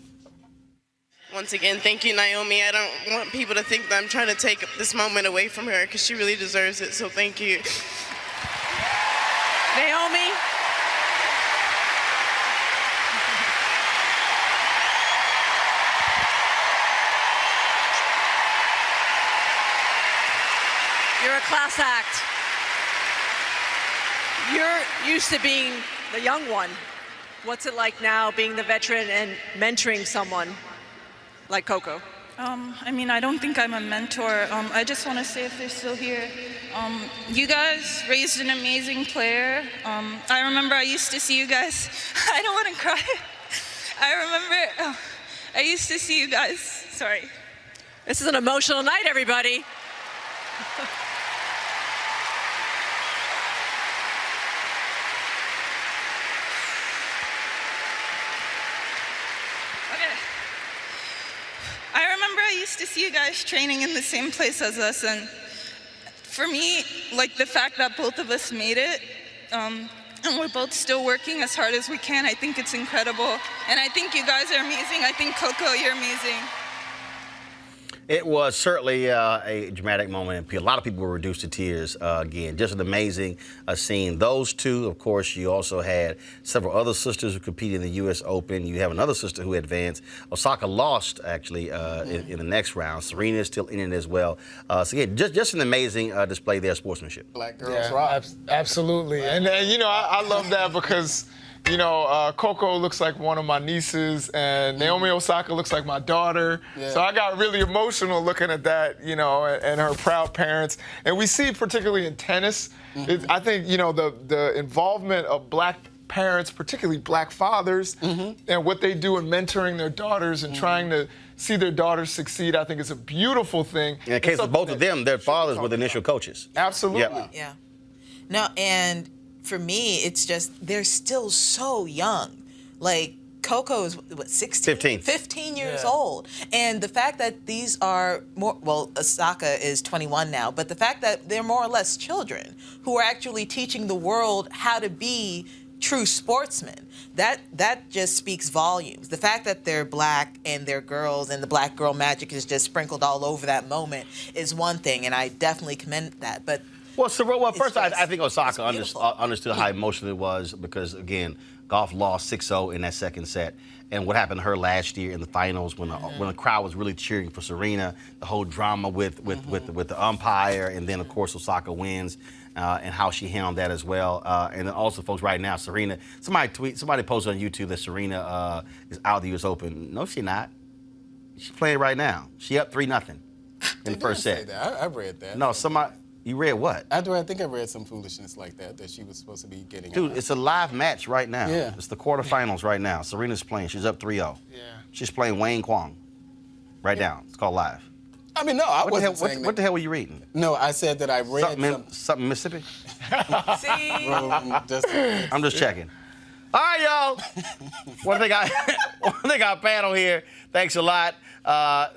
Once again, thank you, Naomi. I don't want people to think that I'm trying to take this moment away from her because she really deserves it, so thank you. Naomi. You're a class act. You're used to being the young one. What's it like now being the veteran and mentoring someone like Coco? I mean, I don't think I'm a mentor. I just want to say, if they're still here, you guys raised an amazing player. I remember I used to see you guys. I don't want to cry. I remember I used to see you guys. Sorry. This is an emotional night, everybody. I used to see you guys training in the same place as us, and for me, like, the fact that both of us made it, and we're both still working as hard as we can, I think it's incredible. And I think you guys are amazing. I think, Coco, you're amazing. It was certainly a dramatic moment. A lot of people were reduced to tears. Again, just an amazing scene. Those two, of course, you also had several other sisters who competed in the U.S. Open. You have another sister who advanced. Osaka lost, actually, in the next round. Serena is still in it as well. So, again, just an amazing display there of sportsmanship. Black girls rock. Absolutely. And you know, I love that because, you know, Coco looks like one of my nieces, and Naomi Osaka looks like my daughter. Yeah. So I got really emotional looking at that, you know, and her proud parents. And we see, particularly in tennis, I think, you know, the involvement of black parents, particularly black fathers, and what they do in mentoring their daughters and trying to see their daughters succeed, I think is a beautiful thing. In the case of both of them, their fathers were the initial coaches. Absolutely. Yep. Yeah. No, and for me, it's just they're still so young. Like Coco is what, 16? 15 years old. And the fact that these are more, well, Osaka is 21 now, but the fact that they're more or less children who are actually teaching the world how to be true sportsmen, that just speaks volumes. The fact that they're black and they're girls and the black girl magic is just sprinkled all over that moment is one thing, and I definitely commend that. But first, I think Osaka understood how emotional it was because, again, golf lost 6-0 in that second set. And what happened to her last year in the finals when the crowd was really cheering for Serena, the whole drama with the umpire, and then, of course, Osaka wins, and how she handled that as well. And then also, folks, right now, Serena, somebody posted on YouTube that Serena is out of the U.S. Open. No, she's not. She's playing right now. She up 3-0 in the first set. I read that. No, somebody. You read what? I think I read some foolishness like that she was supposed to be getting. Dude, it's a live match right now. Yeah. It's the quarterfinals right now. Serena's playing. She's up 3-0. Yeah. She's playing Wayne Kwong right now. It's called live. I mean, no, I wasn't saying that. What the hell were you reading? No, I said that I read something Mississippi? See? I'm just checking. All right, y'all. One thing I panel here. Thanks a lot.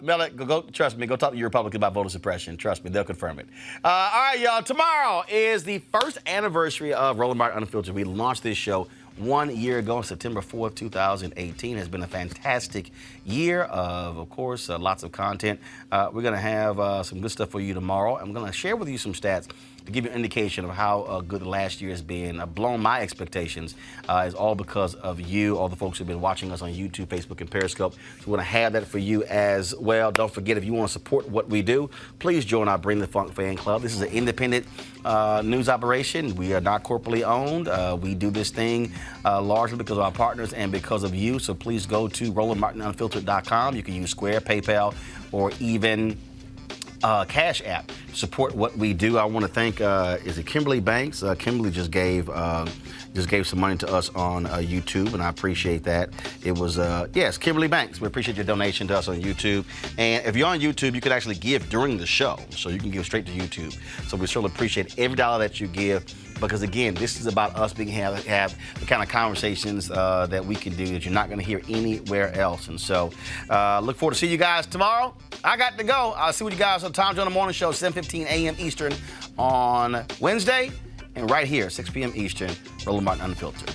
Mel, trust me, go talk to your Republicans about voter suppression. Trust me, they'll confirm it. All right, y'all. Tomorrow is the first anniversary of Roland Martin Unfiltered. We launched this show 1 year ago, September 4th, 2018. It's been a fantastic year of course, lots of content. We're going to have some good stuff for you tomorrow. I'm going to share with you some stats to give you an indication of how good the last year has been. Blown my expectations. Is all because of you, all the folks who've been watching us on YouTube, Facebook, and Periscope. So we want to have that for you as well. Don't forget, if you want to support what we do, please join our Bring the Funk Fan Club. This is an independent news operation. We are not corporately owned. We do this thing largely because of our partners and because of you. So please go to RolandMartinUnfiltered.com. You can use Square, PayPal, or even Cash App to support what we do. I want to thank is it Kimberly Banks? Kimberly just gave some money to us on YouTube, and I appreciate that. It was yes, Kimberly Banks. We appreciate your donation to us on YouTube. And if you're on YouTube, you can actually give during the show, so you can give straight to YouTube. So we certainly appreciate every dollar that you give, because again, this is about us being have the kind of conversations that we can do that you're not going to hear anywhere else. And so look forward to see you guys tomorrow. I got to go. I'll see what you guys on Tom Jones Morning Show, 7:15 a.m. Eastern on Wednesday, and right here, 6 p.m. Eastern, Roland Martin Unfiltered.